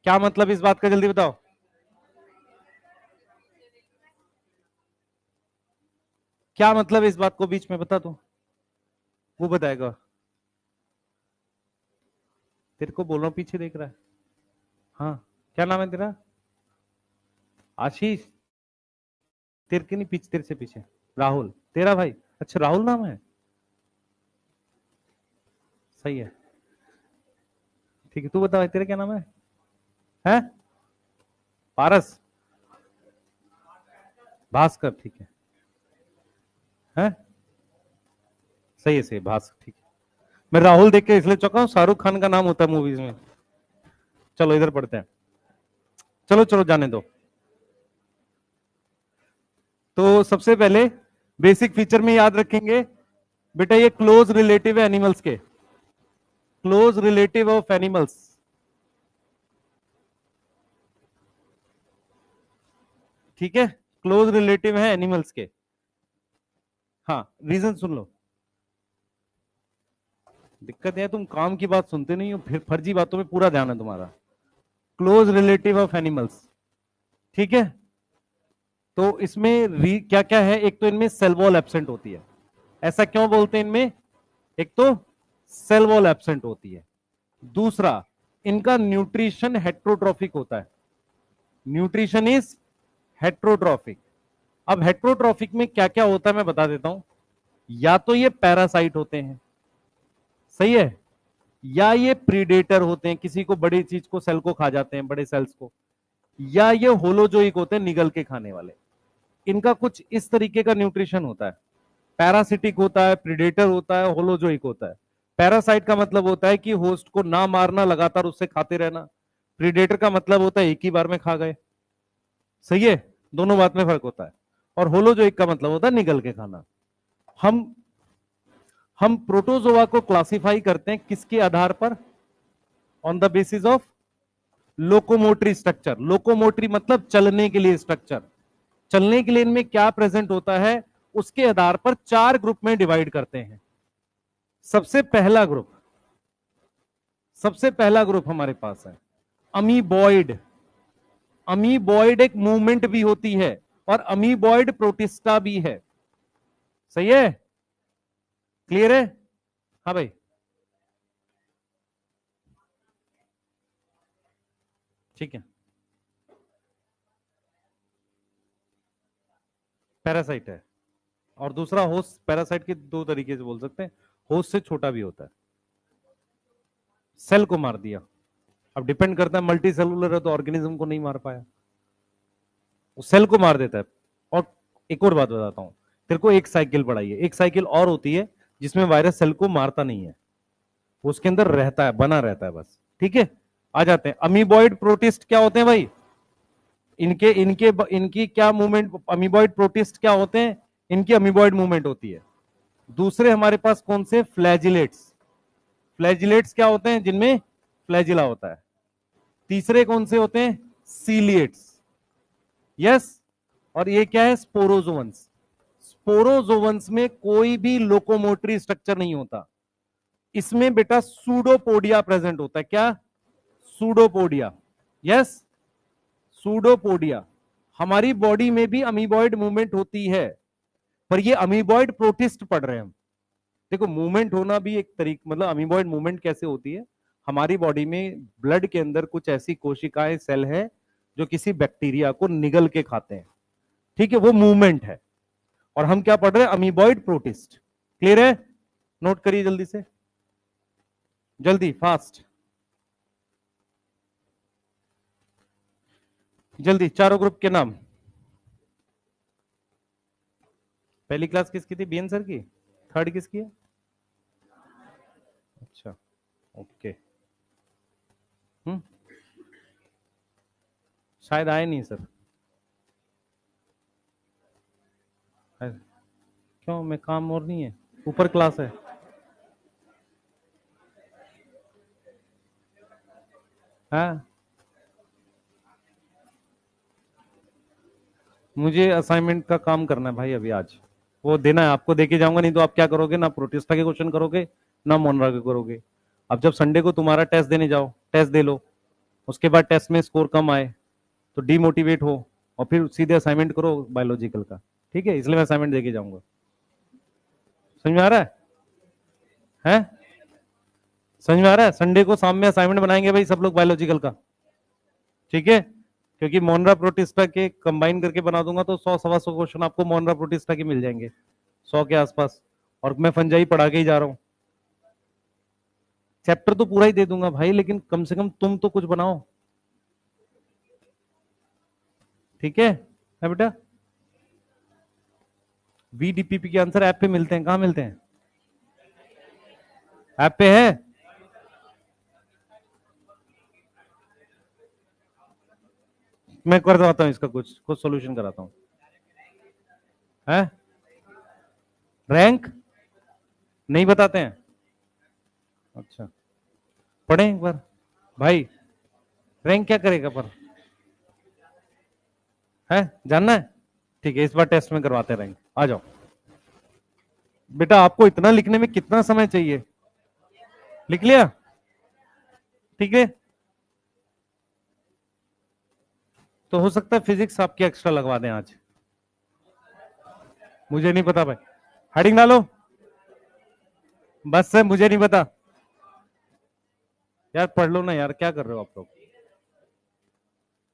S1: क्या मतलब इस बात का, जल्दी बताओ। क्या मतलब इस बात को बीच में बता दो, वो बताएगा। तेरे को बोल रहा हूं, पीछे देख रहा है। हाँ, क्या नाम है तेरा, आशीष, तेरे के नहीं पीछे, तेरे से पीछे राहुल, तेरा भाई, अच्छा राहुल नाम है, सही है, ठीक है। तू बता भाई, तेरा क्या नाम है, हैं, पारस, भास्कर, ठीक है, हैं, सही है, सही, भास्कर, ठीक है। मैं राहुल देख के इसलिए चौंका हूं, शाहरुख खान का नाम होता है मूवीज में। चलो इधर पढ़ते हैं, चलो चलो जाने दो। तो सबसे पहले बेसिक फीचर में याद रखेंगे बेटा, ये क्लोज रिलेटिव है एनिमल्स के, क्लोज रिलेटिव ऑफ एनिमल्स, ठीक है, क्लोज रिलेटिव है एनिमल्स के। हाँ, रीजन सुन लो, दिक्कत है तुम काम की बात सुनते नहीं हो, फिर फर्जी बातों में पूरा ध्यान है तुम्हारा। क्लोज रिलेटिव ऑफ एनिमल्स, ठीक है। तो इसमें क्या क्या है, एक तो इनमें सेल वॉल एब्सेंट होती है। ऐसा क्यों बोलते हैं इनमें, एक तो सेल वॉल एब्सेंट होती है, दूसरा इनका न्यूट्रिशन हेट्रोट्रॉफिक होता है, न्यूट्रिशन इज हेट्रोट्रॉफिक। अब हेट्रोट्रॉफिक में क्या क्या होता है मैं बता देता हूं। या तो ये पैरासाइट होते हैं, सही है, या ये प्रीडेटर होते हैं, किसी को बड़ी चीज को, सेल को खा जाते हैं, बड़े सेल्स को, या ये होलोजोइक होते हैं, निगल के खाने वाले। इनका कुछ इस तरीके का न्यूट्रिशन होता है, पैरासिटिक होता है, प्रीडेटर होता है, होलोजोइक होता है। पैरासाइट का मतलब होता है कि होस्ट को ना मारना, लगातार उससे खाते रहना। प्रीडेटर का मतलब होता है एक ही बार में खा गए, सही है, दोनों बात में फर्क होता है। और होलोजोइक का मतलब होता है निगल के खाना। हम हम प्रोटोजोआ को क्लासिफाई करते हैं किसके आधार पर, on the basis of locomotory structure. Locomotory मतलब चलने के लिए स्ट्रक्चर, चलने के लिए इनमें क्या प्रेजेंट होता है, उसके आधार पर 4 ग्रुप में डिवाइड करते हैं। सबसे पहला ग्रुप, सबसे पहला ग्रुप हमारे पास है अमीबॉइड। अमीबॉइड एक मूवमेंट भी होती है, और अमीबॉइड प्रोटिस्टा भी है, सही है, क्लियर है। हाँ भाई, ठीक है, पैरासाइट है। और दूसरा होस्ट, पैरासाइट के 2 तरीके से बोल सकते हैं, होस्ट से छोटा भी होता है, सेल को मार दिया, अब डिपेंड करता है, मल्टी सेलुलर है तो ऑर्गेनिज्म को नहीं मार पाया, वो सेल को मार देता है। और एक और बात बताता हूं तेरे को, एक साइकिल पढ़ाई है, एक साइकिल और होती है जिसमें वायरस सेल को मारता नहीं है, वो उसके अंदर रहता है, बना रहता है बस। ठीक है, आ जाते हैं अमीबॉइड प्रोटिस्ट क्या होते हैं भाई, इनके इनके इनकी क्या मूवमेंट, अमीबॉइड प्रोटिस्ट क्या होते हैं, इनकी अमीबॉइड मूवमेंट होती है। दूसरे हमारे पास कौन से, फ्लैजिलेट्स, फ्लैजिलेट्स क्या होते हैं, जिनमें फ्लैजिला होता है। तीसरे कौन से होते हैं, सीलिएट्स, यस। और ये क्या है, स्पोरोजोवंस। स्पोरोजोवंस में कोई भी लोकोमोटरी स्ट्रक्चर नहीं होता, इसमें बेटा सूडोपोडिया प्रेजेंट होता है। क्या, सूडोपोडिया, यस, सूडोपोडिया। हमारी बॉडी में भी अमीबॉइड मूवमेंट होती है, पर ये अमीबॉइड प्रोटिस्ट पढ़ रहे हैं हम। देखो मूवमेंट होना भी एक तरीका, मतलब अमीबॉइड मूवमेंट कैसे होती है, हमारी बॉडी में ब्लड के अंदर कुछ ऐसी कोशिकाएं, सेल है जो किसी बैक्टीरिया को निगल के खाते हैं, ठीक है, वो मूवमेंट है। और हम क्या पढ़ रहे हैं, अमीबॉइड प्रोटिस्ट। क्लियर है, नोट करिए जल्दी से, जल्दी, फास्ट, जल्दी। चारों ग्रुप के नाम। पहली क्लास किसकी थी, बीएन सर की। थर्ड किसकी है, अच्छा, ओके। हम्म, शायद आए नहीं सर। क्यों, मैं काम और नहीं है, ऊपर क्लास है। हाँ, मुझे असाइनमेंट का काम करना है भाई अभी आज, वो देना है आपको, देके जाऊंगा, नहीं तो आप क्या करोगे, ना प्रोटिस्टा के क्वेश्चन करोगे ना मोनरा के करोगे। अब जब संडे को तुम्हारा टेस्ट देने जाओ, टेस्ट दे लो, उसके बाद टेस्ट में स्कोर कम आए तो डीमोटिवेट हो, और फिर सीधे असाइनमेंट करो बायोलॉजिकल का। ठीक है, इसलिए मैं असाइनमेंट देके जाऊंगा। समझ में आ रहा है? समझ में आ रहा है? संडे को शाम में असाइनमेंट बनाएंगे भाई सब लोग बायोलॉजिकल का, ठीक है, क्योंकि मोनरा प्रोटिस्टा के कंबाइन करके बना दूंगा तो 100 सवा 100 क्वेश्चन आपको मोनरा प्रोटिस्टा के मिल जाएंगे, 100 के आसपास। और मैं फंजाई पढ़ा के ही जा रहा हूँ, चैप्टर तो पूरा ही दे दूंगा भाई, लेकिन कम से कम तुम तो कुछ बनाओ, ठीक है बेटा। वीडीपीपी के आंसर ऐप पे मिलते हैं, कहाँ मिलते हैं, ऐप पे है। मैं करवाता हूँ इसका कुछ कुछ सोल्यूशन कराता हूँ, है रैंक नहीं बताते हैं, अच्छा, पढ़े एक बार भाई, रैंक क्या करेगा पर, है जानना है, ठीक है, इस बार टेस्ट में करवाते हैं रैंक, आ जाओ। बेटा आपको इतना लिखने में कितना समय चाहिए, लिख लिया, ठीक है। तो हो सकता है फिजिक्स आपकी एक्स्ट्रा लगवा दें आज, मुझे नहीं पता भाई, हेडिंग डालो, बस से मुझे नहीं पता यार, पढ़ लो ना यार, क्या कर रहे हो आप लोग,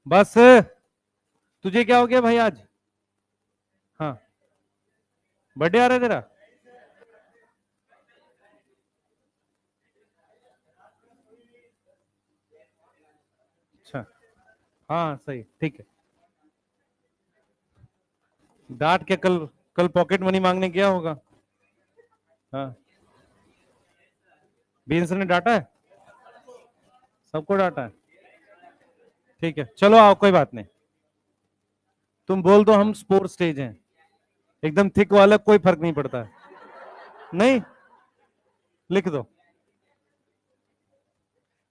S1: बस। तुझे क्या हो गया भाई आज, हाँ, बर्थडे आ रहा है तेरा, अच्छा, हाँ सही, ठीक है। डांट के कल, कल पॉकेट मनी मांगने गया होगा, हाँ, बीन्स ने डांटा है, सबको डांटा है, ठीक है, चलो आओ, कोई बात नहीं, तुम बोल दो हम स्पोर स्टेज हैं, एकदम थिक वाला कोई फर्क नहीं पड़ता है, नहीं, लिख दो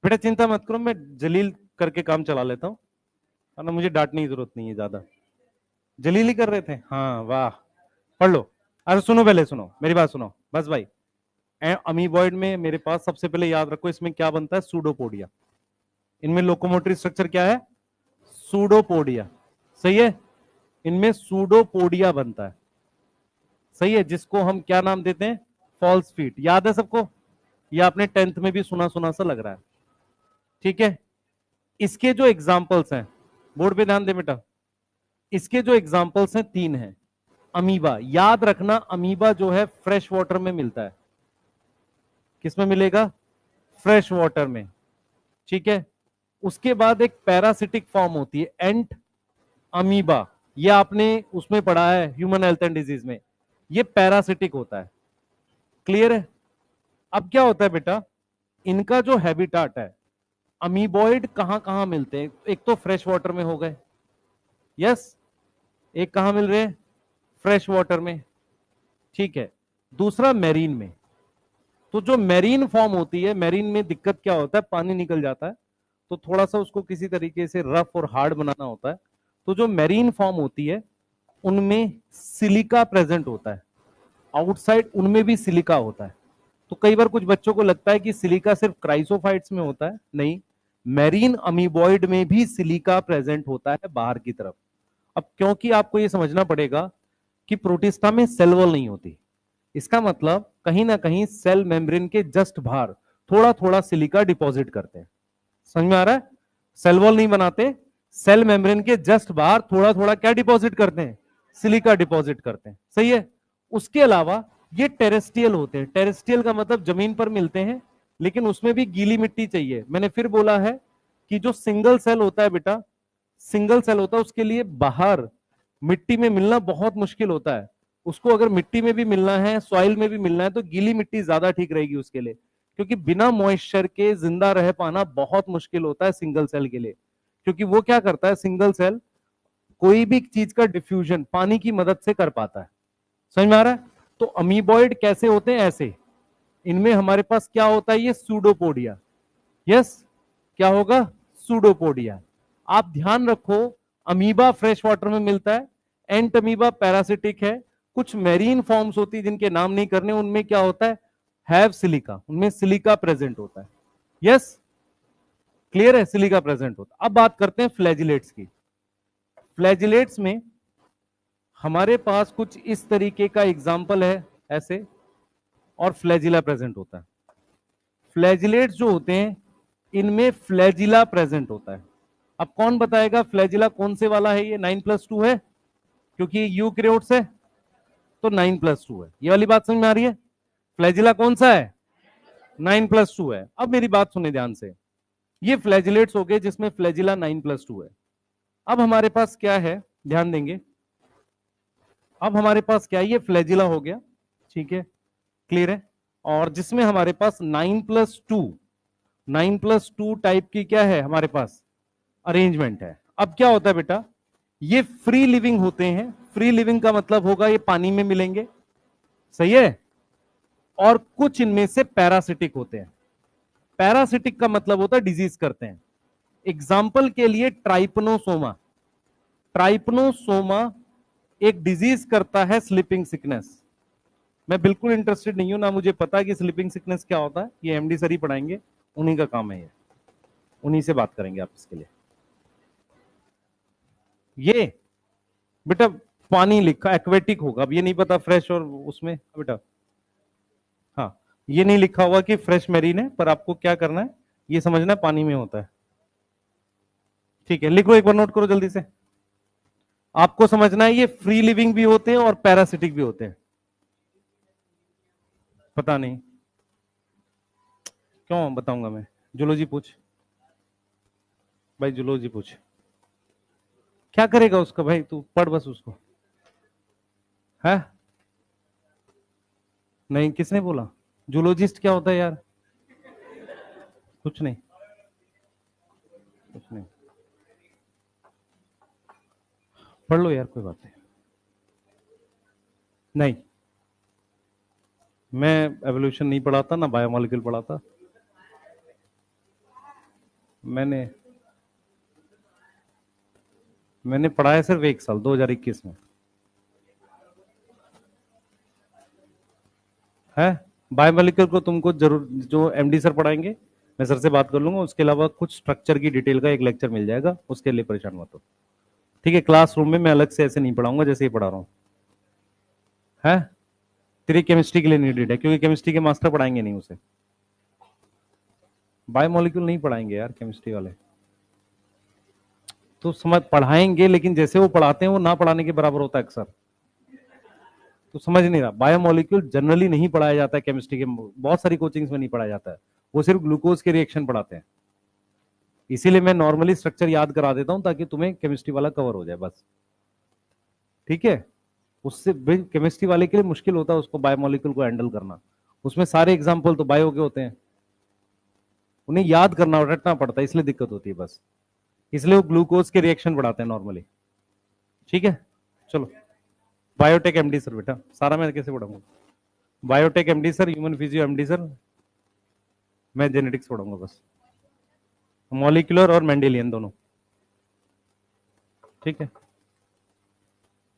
S1: बेटा, चिंता मत करो, मैं जलील करके काम चला लेता हूँ, वरना मुझे डांटने की जरूरत नहीं है ज्यादा। जलील ही कर रहे थे, हाँ वाह, पढ़ लो। अरे सुनो, पहले सुनो मेरी बात, सुनो बस भाई। अमीबॉइड में मेरे पास सबसे पहले याद रखो, इसमें क्या बनता है, सूडोपोडिया। इनमें लोकोमोटरी स्ट्रक्चर क्या है, सूडोपोडिया, सही है, इनमें सूडोपोडिया बनता है, सही है, जिसको हम क्या नाम देते हैं, फॉल्स फीट। याद है सबको, ये आपने 10th में भी सुना सुना सा लग रहा है, ठीक है। इसके जो एग्जाम्पल्स हैं, बोर्ड पे ध्यान दे बेटा, इसके जो एग्जाम्पल्स हैं 3 हैं। अमीबा, याद रखना, अमीबा जो है फ्रेश वाटर में मिलता है, किस में मिलेगा, फ्रेश वाटर में, ठीक है। उसके बाद एक पैरासिटिक फॉर्म होती है एंट अमीबा, ये आपने उसमें पढ़ा है ह्यूमन हेल्थ एंड डिजीज में, ये पैरासिटिक होता है। क्लियर है? अब क्या होता है बेटा, इनका जो हैबिटाट है, अमीबॉइड कहां कहां मिलते हैं? एक तो फ्रेश वाटर में हो गए, यस, एक कहां मिल रहे हैं? फ्रेश वाटर में, ठीक है। दूसरा मैरीन में। तो जो मैरीन फॉर्म होती है, मैरीन में दिक्कत क्या होता है, पानी निकल जाता है, तो थोड़ा सा उसको किसी तरीके से रफ और हार्ड बनाना होता है। तो जो मैरीन फॉर्म होती है उनमें सिलिका प्रेजेंट होता है, आउटसाइड उनमें भी सिलिका होता है। तो कई बार कुछ बच्चों को लगता है कि सिलिका सिर्फ क्राइसोफाइट्स में होता है, नहीं, मैरीन अमीबॉइड में भी सिलिका प्रेजेंट होता है बाहर की तरफ। अब क्योंकि आपको यह समझना पड़ेगा कि प्रोटिस्टा में सेल वॉल नहीं होती, इसका मतलब कहीं ना कहीं सेल मेम्ब्रेन के जस्ट बाहर थोड़ा थोड़ा सिलिका डिपॉजिट करते हैं। समझ में आ रहा है? सेल वॉल नहीं बनाते, सेल मेम्ब्रेन के जस्ट बाहर थोड़ा थोड़ा क्या डिपॉजिट करते हैं? सिलिका डिपॉजिट करते हैं, सही है। उसके अलावा ये टेरेस्ट्रियल होते हैं, टेरेस्ट्रियल का मतलब जमीन पर मिलते हैं, लेकिन उसमें भी गीली मिट्टी चाहिए। मैंने फिर बोला है कि जो सिंगल सेल होता है बेटा, सिंगल सेल होता है, उसके लिए बाहर मिट्टी में मिलना बहुत मुश्किल होता है। उसको अगर मिट्टी में भी मिलना है, सॉइल में भी मिलना है, तो गीली मिट्टी ज्यादा ठीक रहेगी उसके लिए, क्योंकि बिना मॉइस्चर के जिंदा रह पाना बहुत मुश्किल होता है सिंगल सेल के लिए। क्योंकि वो क्या करता है, सिंगल सेल कोई भी चीज का डिफ्यूजन पानी की मदद से कर पाता है। समझ में आ रहा है? तो अमीबॉइड कैसे होते हैं? ऐसे, इनमें हमारे पास क्या होता है, ये सूडोपोडिया, यस, क्या होगा? सूडोपोडिया। आप ध्यान रखो, अमीबा फ्रेश वाटर में मिलता है, एंट अमीबा पैरासिटिक है, कुछ मैरीन फॉर्म्स होती है जिनके नाम नहीं करने, उनमें क्या होता है, हैव सिलिका, उनमें सिलिका प्रेजेंट होता है, यस, क्लियर है, सिलिका प्रेजेंट होता है। अब बात करते हैं फ्लैजिलेट्स की। फ्लैजिलेट्स में हमारे पास कुछ इस तरीके का एग्जाम्पल है ऐसे, और फ्लैजिला प्रेजेंट होता है। फ्लैजिलेट्स जो होते हैं इनमें फ्लैजिला प्रेजेंट होता है। अब कौन बताएगा फ्लैजिला कौन से वाला है? ये 9+2 है, क्योंकि ये यूकैरियोट्स है, तो 9+2 है। ये वाली बात समझ में आ रही है? फ्लैजिला कौन सा है? 9+2 है। अब मेरी बात सुने ध्यान से, ये फ्लैजिलेट्स हो गए जिसमें फ्लैजिला 9+2 है। अब हमारे पास क्या है, ध्यान देंगे, अब हमारे पास क्या है, ये फ्लैजिला हो गया, ठीक है, क्लियर है। और जिसमें हमारे पास 9+2 टाइप की क्या है हमारे पास, अरेंजमेंट है। अब क्या होता है बेटा, ये फ्री लिविंग होते हैं, फ्री लिविंग का मतलब होगा ये पानी में मिलेंगे, सही है, और कुछ इनमें से पैरासिटिक होते हैं। पैरासिटिक का मतलब होता है डिजीज करते हैं। एग्जाम्पल के लिए ट्राइपनोसोमा, ट्राइपनोसोमा एक डिजीज करता है स्लीपिंग सिकनेस। मैं बिल्कुल इंटरेस्टेड नहीं हूं, ना मुझे पता कि स्लीपिंग सिकनेस क्या होता है, ये एमडी सर ही पढ़ाएंगे, उन्हीं का काम है ये, उन्हीं से बात करेंगे आप इसके लिए। ये बेटा पानी लिखा एक्वेटिक होगा, अब ये नहीं पता फ्रेश और उसमें बेटा, हाँ, ये नहीं लिखा हुआ कि फ्रेश मैरीन है, पर आपको क्या करना है, ये समझना है पानी में होता है, ठीक है, लिखो एक बार, नोट करो जल्दी से। आपको समझना है ये फ्री लिविंग भी होते हैं और पैरासिटिक भी होते हैं। पता नहीं क्यों बताऊंगा मैं, जूलॉजी पूछ भाई, जूलॉजी पूछ, क्या करेगा उसका भाई, तू पढ़ बस उसको, है नहीं, किसने बोला? जूलॉजिस्ट क्या होता है यार? कुछ नहीं, कुछ नहीं, पढ़ लो यार, कोई बात नहीं। नहीं, मैं एवोल्यूशन नहीं पढ़ाता, ना बायोमोलिक्यूल पढ़ाता, मैंने मैंने पढ़ाया सिर्फ 1 साल 2021 में, है। बायोमोलिक्यूल को तुमको जरूर जो एमडी सर पढ़ाएंगे, मैं सर से बात कर लूंगा, उसके अलावा कुछ स्ट्रक्चर की डिटेल का एक लेक्चर मिल जाएगा, उसके लिए परेशान मत हो, ठीक है। क्लासरूम में मैं अलग से ऐसे नहीं पढ़ाऊंगा जैसे ये पढ़ा रहा हूँ, है। तेरी केमिस्ट्री के लिए नीडेड है, क्योंकि केमिस्ट्री के मास्टर पढ़ाएंगे नहीं उसे, बायोमोलिक्यूल नहीं पढ़ाएंगे यार केमिस्ट्री वाले, तो समझ पढ़ाएंगे, लेकिन जैसे वो पढ़ाते हैं वो ना पढ़ाने के बराबर होता है अक्सर, तो समझ नहीं रहा। बायोमोलिक्यूल जनरली नहीं पढ़ाया जाता है केमिस्ट्री के, बहुत सारी कोचिंग्स में नहीं पढ़ाया जाता है, वो सिर्फ ग्लूकोज के रिएक्शन पढ़ाते हैं, इसीलिए मैं नॉर्मली स्ट्रक्चर याद करा देता हूं ताकि तुम्हें केमिस्ट्री वाला कवर हो जाए बस। ठीक है, उससे केमिस्ट्री वाले के लिए मुश्किल होता है उसको बायोमोलिक्यूल को हैंडल करना, उसमें सारे एग्जाम्पल तो बायो के होते हैं, उन्हें याद करना और रटना पड़ता है, इसलिए दिक्कत होती है बस। इसलिए वो ग्लूकोज के रिएक्शन बढ़ाते हैं नॉर्मली। ठीक है, चलो बायोटेक एमडी सर बेटा, सारा मैं कैसे पढ़ाऊंगा? Biotech MD sir, human physio MD sir, मैं जेनेटिक्स पढ़ाऊंगा बस, मॉलिक्यूलर और मेंडेलियन दोनों। ठीक है,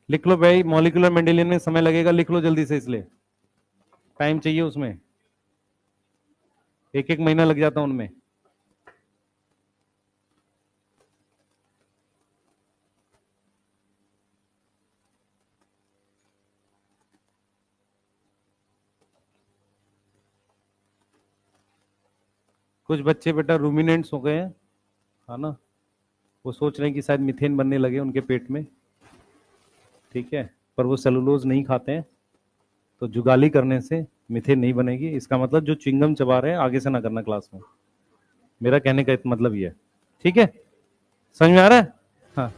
S1: लिख लो भाई, मॉलिक्यूलर मेंडेलियन में समय लगेगा, लिख लो जल्दी से, इसलिए टाइम चाहिए उसमें, एक एक महीना लग जाता उनमें। कुछ बच्चे बेटा रूमिनेंट्स हो गए हैं, है ना, वो सोच रहे हैं कि शायद मीथेन बनने लगे उनके पेट में। ठीक है, पर वो सेलुलोज नहीं खाते हैं, तो जुगाली करने से मीथेन नहीं बनेगी। इसका मतलब जो च्युइंगम चबा रहे हैं आगे से ना करना क्लास में, मेरा कहने का मतलब ये है। ठीक है, समझ में आ रहा है? हाँ,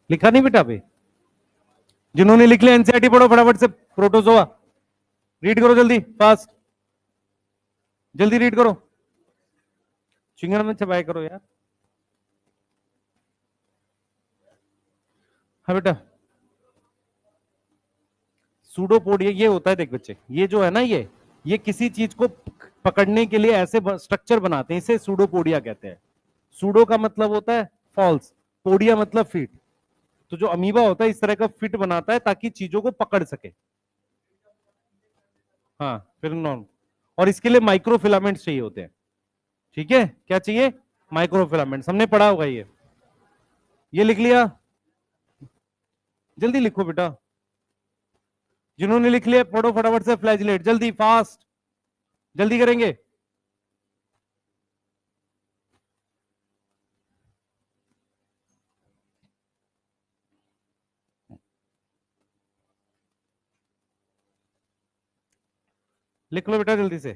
S1: लिखा नहीं बेटा अभी? जिन्होंने लिख लिया एनसीईआरटी पढ़ो फटाफट से, प्रोटोजोआ रीड करो जल्दी, फास्ट, जल्दी रीड करो, च्युइंगम में चबाया करो यार। हाँ बेटा, सूडोपोडिया ये होता है, देख बच्चे, ये जो है ना, ये किसी चीज को पकड़ने के लिए ऐसे स्ट्रक्चर बनाते हैं, इसे सूडोपोडिया कहते हैं। सूडो का मतलब होता है फॉल्स, पोडिया मतलब फिट। तो जो अमीबा होता है इस तरह का फिट बनाता है ताकि चीजों को पकड़ सके। हाँ, फिर नॉन, और इसके लिए माइक्रोफिलामेंट्स चाहिए होते हैं। ठीक है, क्या चाहिए? माइक्रोफिलामेंट्स, हमने पढ़ा होगा ये लिख लिया, जल्दी लिखो बेटा, जिन्होंने लिख लिया पढ़ो फटाफट से, फ्लैजलेट जल्दी, फास्ट, जल्दी करेंगे। लिख लो बेटा जल्दी से।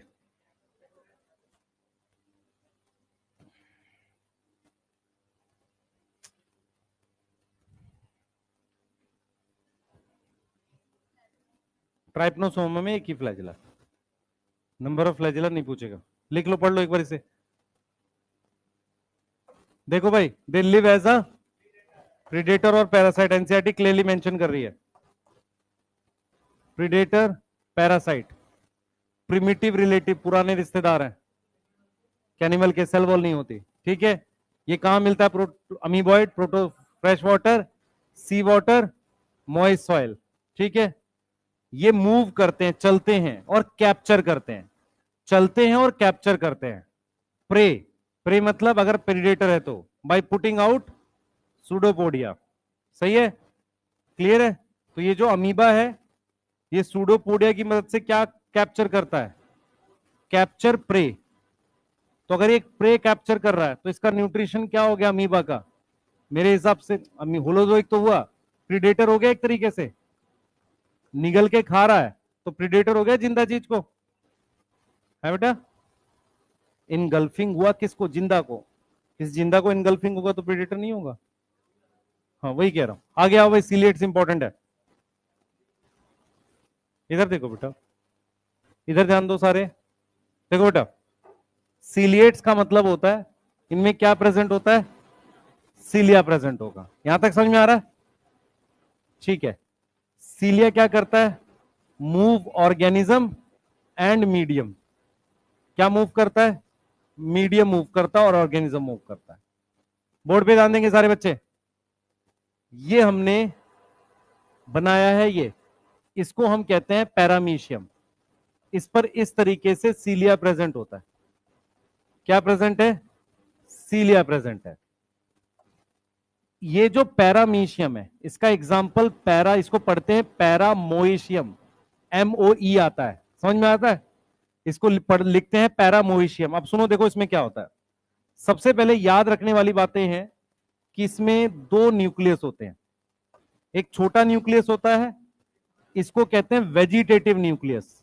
S1: ट्राइपनोसोमा में एक ही फ्लैजिला, नंबर ऑफ फ्लैजिला नहीं पूछेगा, लिख लो, पढ़ लो एक बार इसे। देखो भाई, they live as a predator और पैरासाइट, एनसीईआरटी क्लियरली मेंशन कर रही है, प्रीडेटर पैरासाइट, प्रिमिटिव रिलेटिव, पुराने रिश्तेदार हैं, कैनिमल के सेल वॉल नहीं होती। ठीक है, ये कहां मिलता है? अमीबॉइड, प्रोटो, फ्रेश वाटर, सी वाटर, मॉइस्ट सॉइल। ठीक है, ये मूव करते हैं, चलते हैं और कैप्चर करते हैं, चलते हैं और कैप्चर करते हैं प्रे। प्रे मतलब अगर प्रेडेटर है तो बाय पुटिंग आउट सूडोपोडिया। सही है, क्लियर है? तो ये जो अमीबा है ये सूडोपोडिया की मदद से क्या कैप्चर करता है? Capture prey. तो अगर एक प्रे कैप्चर कर रहा है तो इसका न्यूट्रिशन क्या हो गया अमीबा का? मेरे हिसाब से होलोजोइक तो हुआ, प्रीडेटर हो गया एक तरीके से, निगल के खा रहा है तो प्रीडेटर हो गया जिंदा चीज को, है बेटा? इनगल्फिंग हुआ किसको? जिंदा को। किस जिंदा को इनगल्फिंग होगा तो प्रीडेटर नहीं होगा। हाँ वही कह रहा हूं, आगे आओ भाई, सीलिएट्स इंपॉर्टेंट है। इधर देखो बेटा, इधर ध्यान दो सारे, देखो बेटा, सीलिएट्स का मतलब होता है इनमें क्या प्रेजेंट होता है? सीलिया प्रेजेंट होगा। यहां तक समझ में आ रहा है? ठीक है, सीलिया क्या करता है? Move organism and medium. क्या मूव करता है? मीडियम मूव करता है और ऑर्गेनिज्म मूव करता है। बोर्ड पे ध्यान देंगे सारे बच्चे, ये हमने बनाया है, ये इसको हम कहते हैं पैरामीशियम। इस पर इस तरीके से सीलिया प्रेजेंट होता है। क्या प्रेजेंट है? सीलिया प्रेजेंट है। ये जो पैरामीशियम है इसका एग्जाम्पल पैरा, इसको पढ़ते हैं पैरामोइशियम, MOE आता है, समझ में आता है? इसको लिखते हैं पैरामोइशियम। अब सुनो, देखो इसमें क्या होता है। सबसे पहले याद रखने वाली बातें हैं कि इसमें दो न्यूक्लियस होते हैं, एक छोटा न्यूक्लियस होता है, इसको कहते हैं वेजिटेटिव न्यूक्लियस।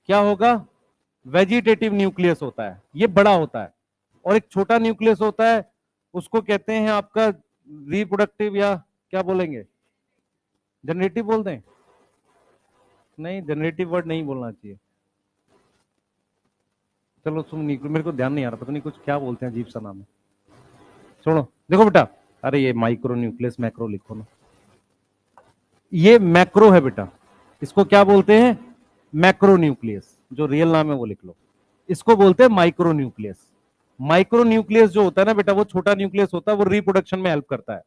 S1: क्या होगा? वेजिटेटिव न्यूक्लियस होता है, ये बड़ा होता है, और एक छोटा न्यूक्लियस होता है, उसको कहते हैं आपका रिप्रोडक्टिव, या क्या बोलेंगे, जनरेटिव बोलते हैं, नहीं जनरेटिव वर्ड नहीं बोलना चाहिए, चलो तुम मेरे को ध्यान नहीं आ रहा, पता नहीं कुछ क्या बोलते हैं, अजीब सा नाम है, छोड़ो। देखो बेटा, अरे ये माइक्रो न्यूक्लियस मैक्रो लिखो ना, ये मैक्रो है बेटा, इसको क्या बोलते हैं, मैक्रो न्यूक्लियस, जो रियल नाम है वो लिख लो, इसको बोलते हैं माइक्रो न्यूक्लियस। माइक्रो न्यूक्लियस जो होता है ना बेटा, वो छोटा न्यूक्लियस होता है, वो रिप्रोडक्शन में हेल्प करता है।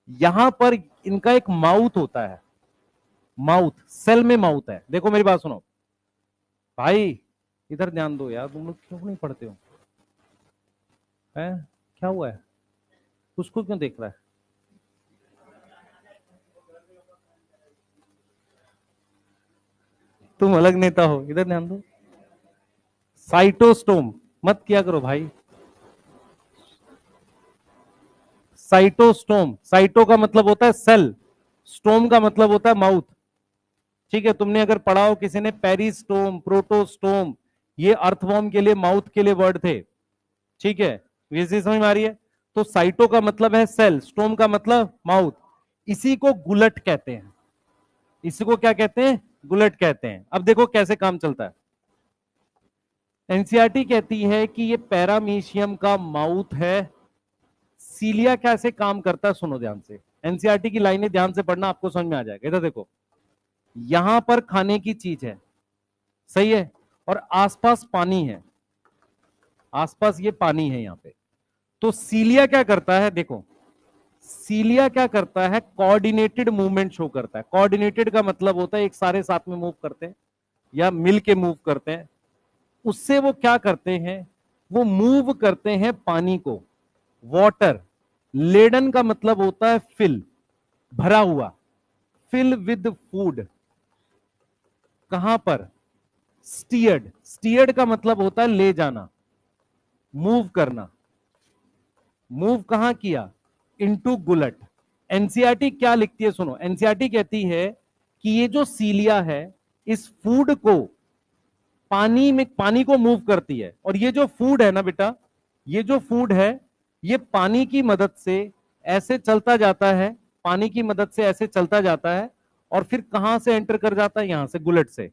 S1: यहां पर इनका एक माउथ होता है, माउथ, सेल में माउथ है। देखो मेरी बात सुनो भाई, इधर ध्यान दो यार, तुम लोग क्यों नहीं पढ़ते हो, है क्या हुआ है, उसको क्यों देख रहा है, तुम अलग नेता हो, इधर ध्यान दो। साइटोस्टोम मत किया करो भाई, साइटोस्टोम, साइटो का मतलब होता है सेल, स्टोम का मतलब होता है माउथ। ठीक है, तुमने अगर पढ़ा हो किसी ने पेरिस्टोम, प्रोटोस्टोम, ये अर्थवॉर्म के लिए माउथ के लिए वर्ड थे। ठीक है, ये चीज समझ में आ रही है। तो साइटो का मतलब है सेल, स्टोम का मतलब माउथ, इसी को गुलट कहते हैं, इसी को क्या कहते हैं, गुलट कहते हैं। अब देखो कैसे काम चलता है। एनसीईआरटी कहती है कि ये पैरामीशियम का माउथ है। सीलिया कैसे काम करता है, सुनो ध्यान से, एनसीईआरटी की लाइनें ध्यान से पढ़ना, आपको समझ में आ जाएगा। इधर देखो, यहां पर खाने की चीज है, सही है, और आसपास पानी है, आसपास ये पानी है यहां पे। तो सीलिया क्या करता है, देखो सीलिया क्या करता है, कोऑर्डिनेटेड मूवमेंट शो करता है। कोऑर्डिनेटेड का मतलब होता है एक सारे साथ में मूव करते हैं या मिल के मूव करते हैं। उससे वो क्या करते हैं, वो मूव करते हैं पानी को, वाटर। लेडन का मतलब होता है फिल, भरा हुआ, फिल विद फूड। कहां पर, स्टीयर्ड, स्टीयर्ड का मतलब होता है ले जाना, मूव करना। मूव कहां किया, इनटू गुलट। एनसीईआरटी क्या लिखती है, सुनो, एनसीईआरटी कहती है कि ये जो सीलिया है, इस फूड को पानी में, पानी को मूव करती है, और ये जो फूड है ना बेटा, ये जो फूड है, ये पानी की मदद से ऐसे चलता जाता है, पानी की मदद से ऐसे चलता जाता है, और फिर कहां से एंटर कर जाता है, यहां से, गुलेट से।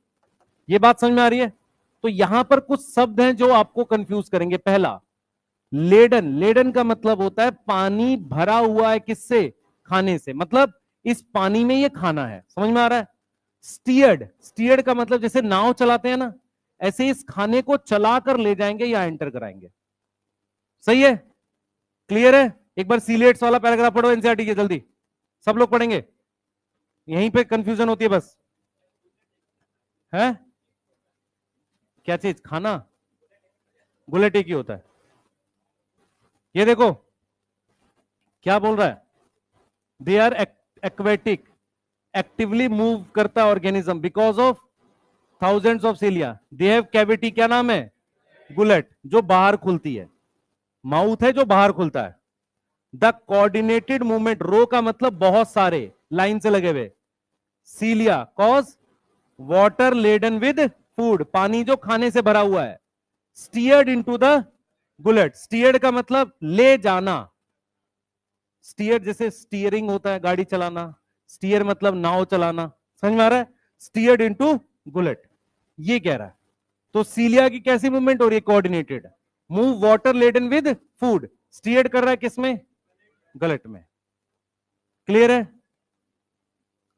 S1: ये बात समझ में आ रही है। तो यहां पर कुछ शब्द हैं जो आपको कंफ्यूज करेंगे। पहला, लेडन, लेडन का मतलब होता है पानी भरा हुआ है, किससे, खाने से, मतलब इस पानी में ये खाना है, समझ में आ रहा है। स्टीयर्ड, स्टीयर्ड का मतलब जैसे नाव चलाते हैं ना, ऐसे इस खाने को चला कर ले जाएंगे या एंटर कराएंगे। सही है, क्लियर है। एक बार सीलेट्स वाला पैराग्राफ पढ़ो एनसीईआरटी के, जल्दी, सब लोग पढ़ेंगे, यहीं पे कंफ्यूजन होती है बस, है क्या चीज, खाना, गुलेट एक ही होता है। ये देखो क्या बोल रहा है, they are aquatic, actively move करता है organism because of thousands of cilia, they have cavity, क्या नाम है, गुलेट, जो बाहर खुलती है, माउथ है जो बाहर खुलता है। द कोऑर्डिनेटेड मूवमेंट, रो का मतलब बहुत सारे, लाइन से लगे हुए, cilia cause water laden with food, पानी जो खाने से भरा हुआ है, steered into the gullet, steered का मतलब ले जाना, स्टीयर जैसे स्टीयरिंग होता है गाड़ी चलाना, स्टीयर मतलब नाव चलाना, समझ में आ रहा है, स्टीयर्ड इनटू गुलेट, ये कह रहा है। तो सीलिया की कैसी मूवमेंट हो रही है, coordinated, move water laden with food, steered कर रहा है किसमें, गलट में। क्लियर है।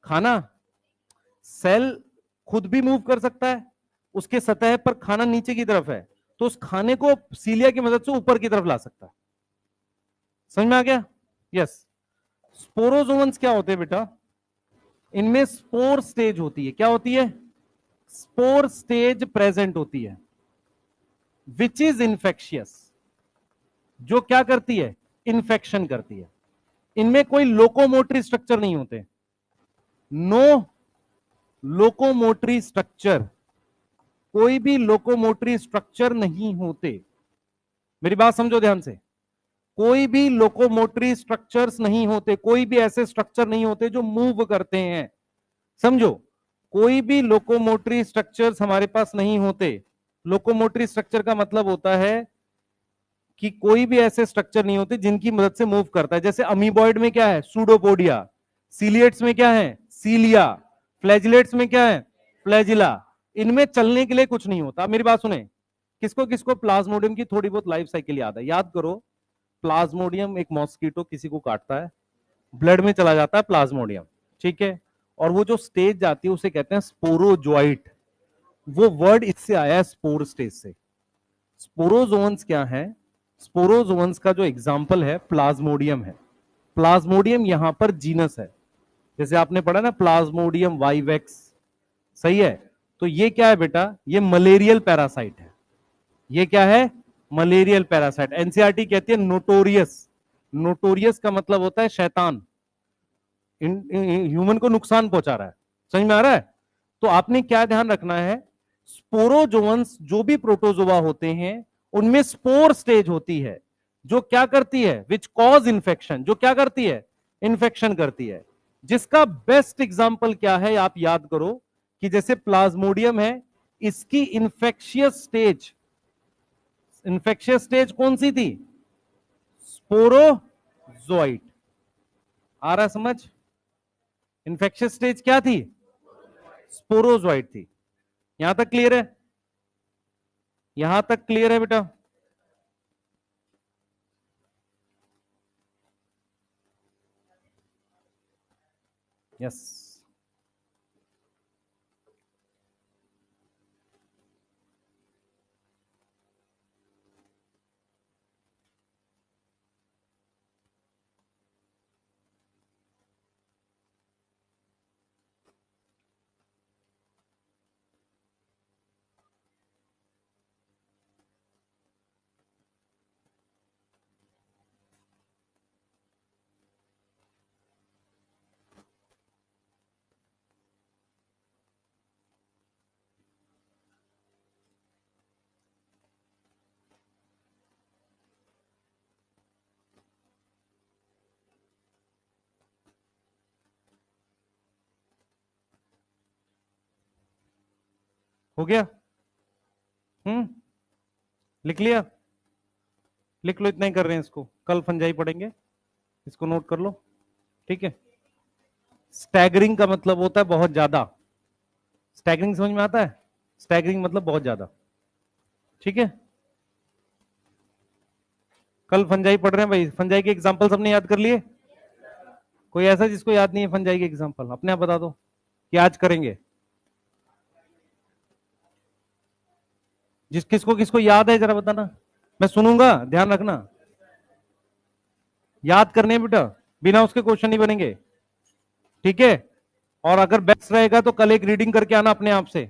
S1: खाना, सेल खुद भी मूव कर सकता है, उसके सतह पर खाना नीचे की तरफ है, तो उस खाने को सीलिया की मदद से ऊपर की तरफ ला सकता है। समझ में आ गया, यस। स्पोरोजोन्स क्या होते हैं बेटा, इनमें स्पोर स्टेज होती है, क्या होती है, स्पोर स्टेज प्रेजेंट होती है, विच इज इन्फेक्शियस, जो क्या करती है, इन्फेक्शन करती है। इनमें कोई लोकोमोटरी स्ट्रक्चर नहीं होते, नो लोकोमोटरी स्ट्रक्चर, कोई भी लोकोमोटरी स्ट्रक्चर नहीं होते। मेरी बात समझो ध्यान से, कोई भी लोकोमोटरी स्ट्रक्चर्स नहीं होते, कोई भी ऐसे स्ट्रक्चर नहीं होते जो मूव करते हैं, समझो, कोई भी लोकोमोटरी स्ट्रक्चर्स हमारे पास नहीं होते। लोकोमोटरी स्ट्रक्चर का मतलब होता है कि कोई भी ऐसे स्ट्रक्चर नहीं होते जिनकी मदद से मूव करता है। जैसे अमीबॉइड में क्या है, सूडोपोडिया। सीलिएट्स में क्या है, सीलिया। फ्लैजिलेट्स में क्या है, फ्लैजिला। इनमें चलने के लिए कुछ नहीं होता। मेरी बात सुने, किसको किसको प्लाज्मोडियम की थोड़ी बहुत लाइफ साइकिल याद है? याद करो। प्लाज्मोडियम एक मॉस्किटो किसी को काटता है, ब्लड में चला जाता है प्लाज्मोडियम, ठीक है, और वो जो स्टेज जाती है उसे कहते हैं स्पोरोजोइट। वो वर्ड इससे आया है, स्पोर स्टेज से। स्पोरोजोन्स क्या है? स्पोरोजोन्स का जो एग्जाम्पल है प्लाज्मोडियम है। प्लाज्मोडियम यहां पर जीनस है। जैसे आपने पढ़ा ना प्लाज्मोडियम वाइवेक्स, सही है। तो ये क्या है बेटा, ये मलेरियल पैरासाइट है। ये क्या है, मलेरियल पैरासाइट। एनसीईआरटी कहती है नोटोरियस। नोटोरियस का मतलब होता है शैतान, ह्यूमन को नुकसान पहुंचा रहा है। समझ में आ रहा है? तो आपने क्या ध्यान रखना है, स्पोरोजोन्स जो भी प्रोटोजोआ होते हैं उनमें स्पोर स्टेज होती है, जो क्या करती है, विच कॉज इन्फेक्शन, जो क्या करती है, इन्फेक्शन करती है। जिसका बेस्ट एग्जांपल क्या है, आप याद करो कि जैसे प्लाज्मोडियम है, इसकी इन्फेक्शियस स्टेज कौन सी थी, स्पोरोजोइट। आ रहा समझ? इन्फेक्शियस स्टेज क्या थी, स्पोरोजोइट थी। यहां तक क्लियर है? यहां तक क्लियर है बेटा? यस। हो गया? हम्म, लिख लिया? लिख लो, इतना ही कर रहे हैं इसको, कल फंजाई पढ़ेंगे, इसको नोट कर लो, ठीक है। स्टैगरिंग का मतलब होता है बहुत ज्यादा। स्टैगरिंग समझ में आता है? स्टैगरिंग मतलब बहुत ज्यादा, ठीक है। कल फंजाई पढ़ रहे हैं भाई, फंजाई के एग्जाम्पल सबने याद कर लिए? कोई ऐसा जिसको याद नहीं है फंजाई के एग्जाम्पल, अपने आप बता दो कि आज करेंगे। जिस किसको किसको याद है जरा बताना, मैं सुनूंगा, ध्यान रखना। याद करने हैं बेटा, बिना उसके क्वेश्चन नहीं बनेंगे, ठीक है। और अगर बेस्ट रहेगा तो कल एक रीडिंग करके आना अपने आप से,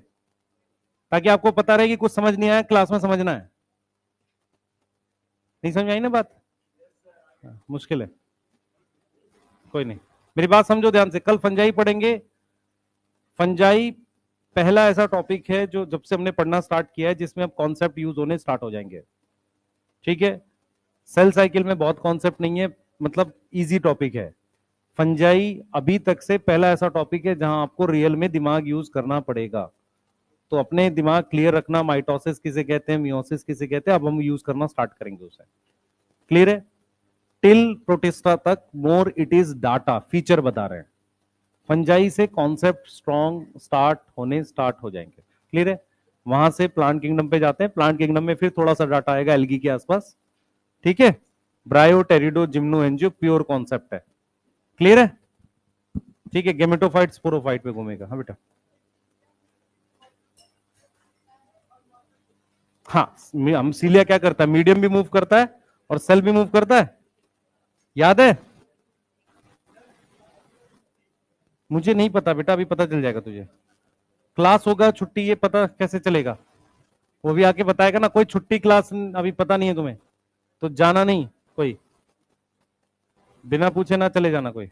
S1: ताकि आपको पता रहे कि कुछ समझ नहीं आया क्लास में समझना है। नहीं समझ आई ना बात? मुश्किल है, कोई नहीं। मेरी बात समझो ध्यान से, कल फंजाई पढ़ेंगे। फंजाई पहला ऐसा टॉपिक है जो जब से हमने पढ़ना स्टार्ट किया है जिसमें अब कॉन्सेप्ट यूज होने स्टार्ट हो जाएंगे, ठीक है। सेल साइकिल में बहुत कॉन्सेप्ट नहीं है, मतलब इजी टॉपिक है। फंजाई अभी तक से पहला ऐसा टॉपिक है जहां आपको रियल में दिमाग यूज करना पड़ेगा। तो अपने दिमाग क्लियर रखना, माइटोसिस किसे कहते हैं, मियोसिस किसे कहते हैं, अब हम यूज करना स्टार्ट करेंगे उसे। क्लियर है? टिल प्रोटिस्टा तक more it is data, feature बता रहे हैं। फंजाई से कॉन्सेप्ट स्ट्रॉन्ग स्टार्ट हो जाएंगे। क्लियर है? वहां से प्लांट किंगडम पे जाते हैं, प्लांट किंगडम में फिर थोड़ा सा डाटा आएगा एल्गी के आसपास, ठीक है। ब्रायो टेरिडो जिम्नो एंजियो प्योर कॉन्सेप्ट है। क्लियर है? ठीक है, गेमेटोफाइट स्पोरोफाइट पे घूमेगा, हाँ बेटा। हाँ, हम सीलिया क्या करता है, मीडियम भी मूव करता है और सेल भी मूव करता है, याद है? मुझे नहीं पता बेटा, अभी पता चल जाएगा तुझे। क्लास होगा, छुट्टी, ये पता कैसे चलेगा? वो भी आके बताएगा ना। कोई छुट्टी क्लास अभी पता नहीं है तुम्हें तो जाना नहीं कोई, बिना पूछे ना चले जाना कोई।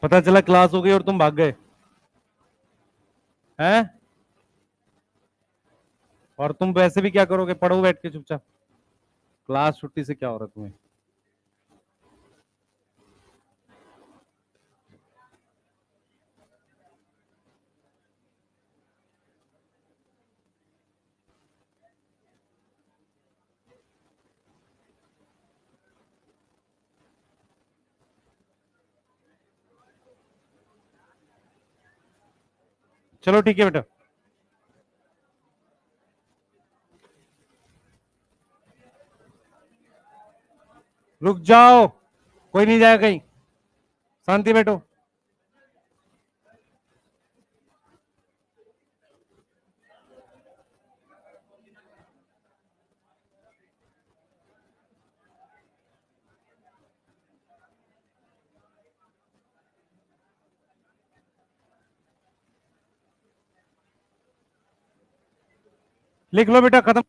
S1: पता चला क्लास हो गई और तुम भाग गए हैं, और तुम वैसे भी क्या करोगे, पढ़ो बैठ के चुपचाप। क्लास छुट्टी से क्या हो रहा है तुम्हें? चलो ठीक है बेटा, रुक जाओ, कोई नहीं जाएगा कहीं, शांति बैठो। लिख लो बेटा, खत्म।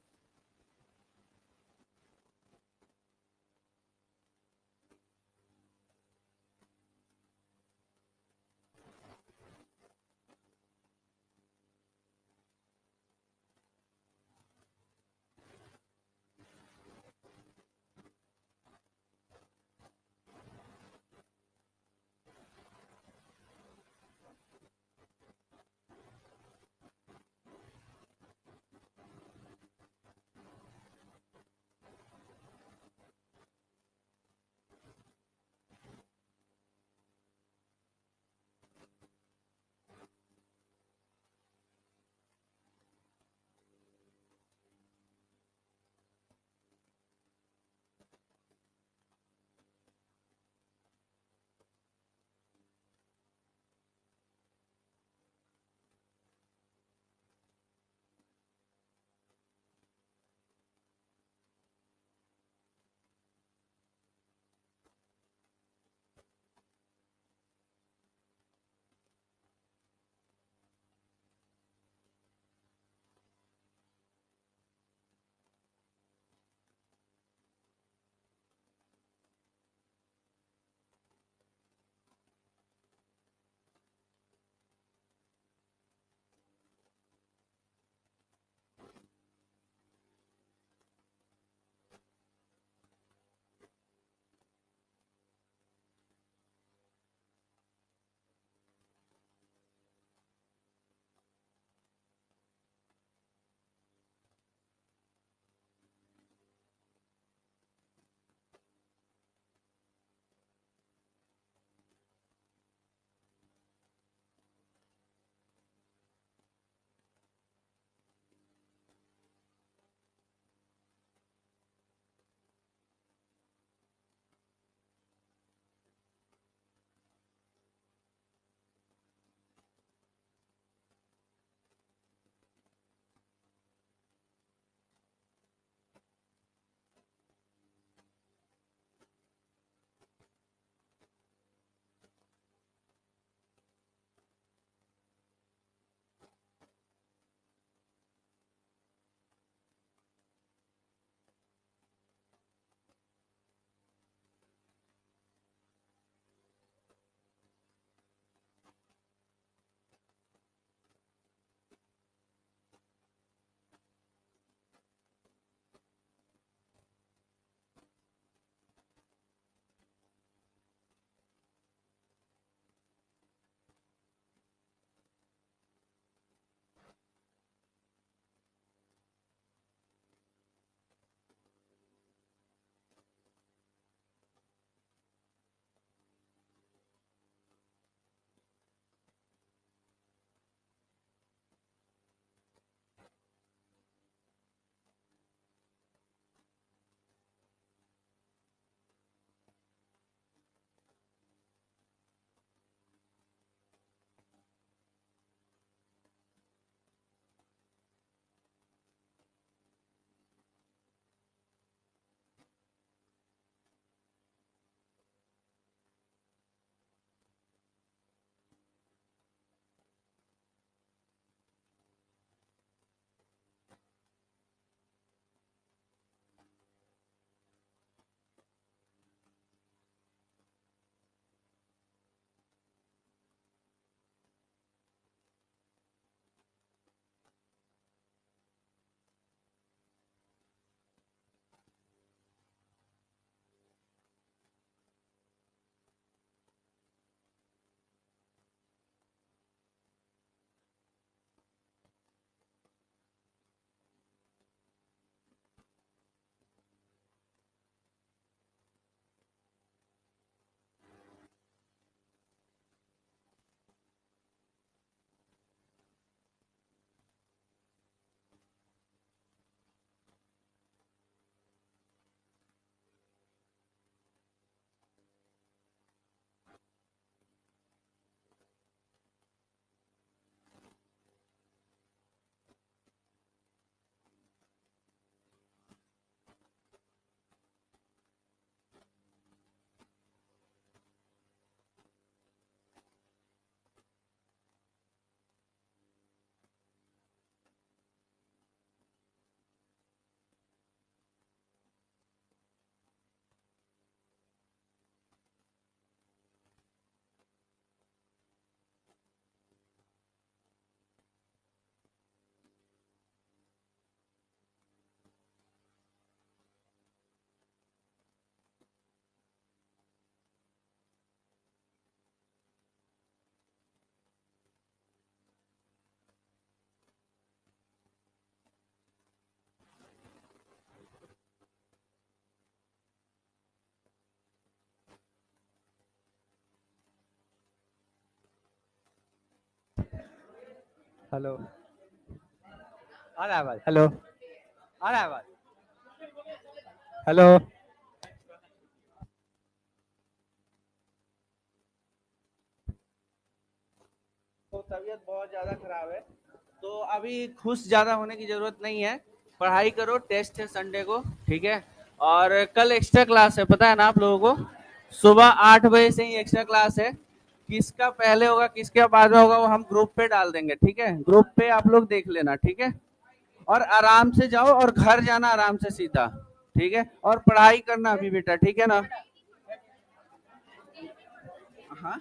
S2: हेलो, आ रहा है आवाज? हेलो, आ रहा है आवाज? हेलो, तो तबीयत बहुत ज्यादा खराब है, तो अभी खुश ज्यादा होने की जरूरत नहीं है। पढ़ाई करो, टेस्ट है संडे को, ठीक है। और कल एक्स्ट्रा क्लास है, पता है ना आप लोगों को? सुबह 8 बजे से ही एक्स्ट्रा क्लास है। किसका पहले होगा किसका बाद में होगा वो हम ग्रुप पे डाल देंगे, ठीक है। ग्रुप पे आप लोग देख लेना, ठीक है। और आराम से जाओ और घर जाना आराम से सीधा, ठीक है। और पढ़ाई करना अभी बेटा, ठीक है ना? हाँ,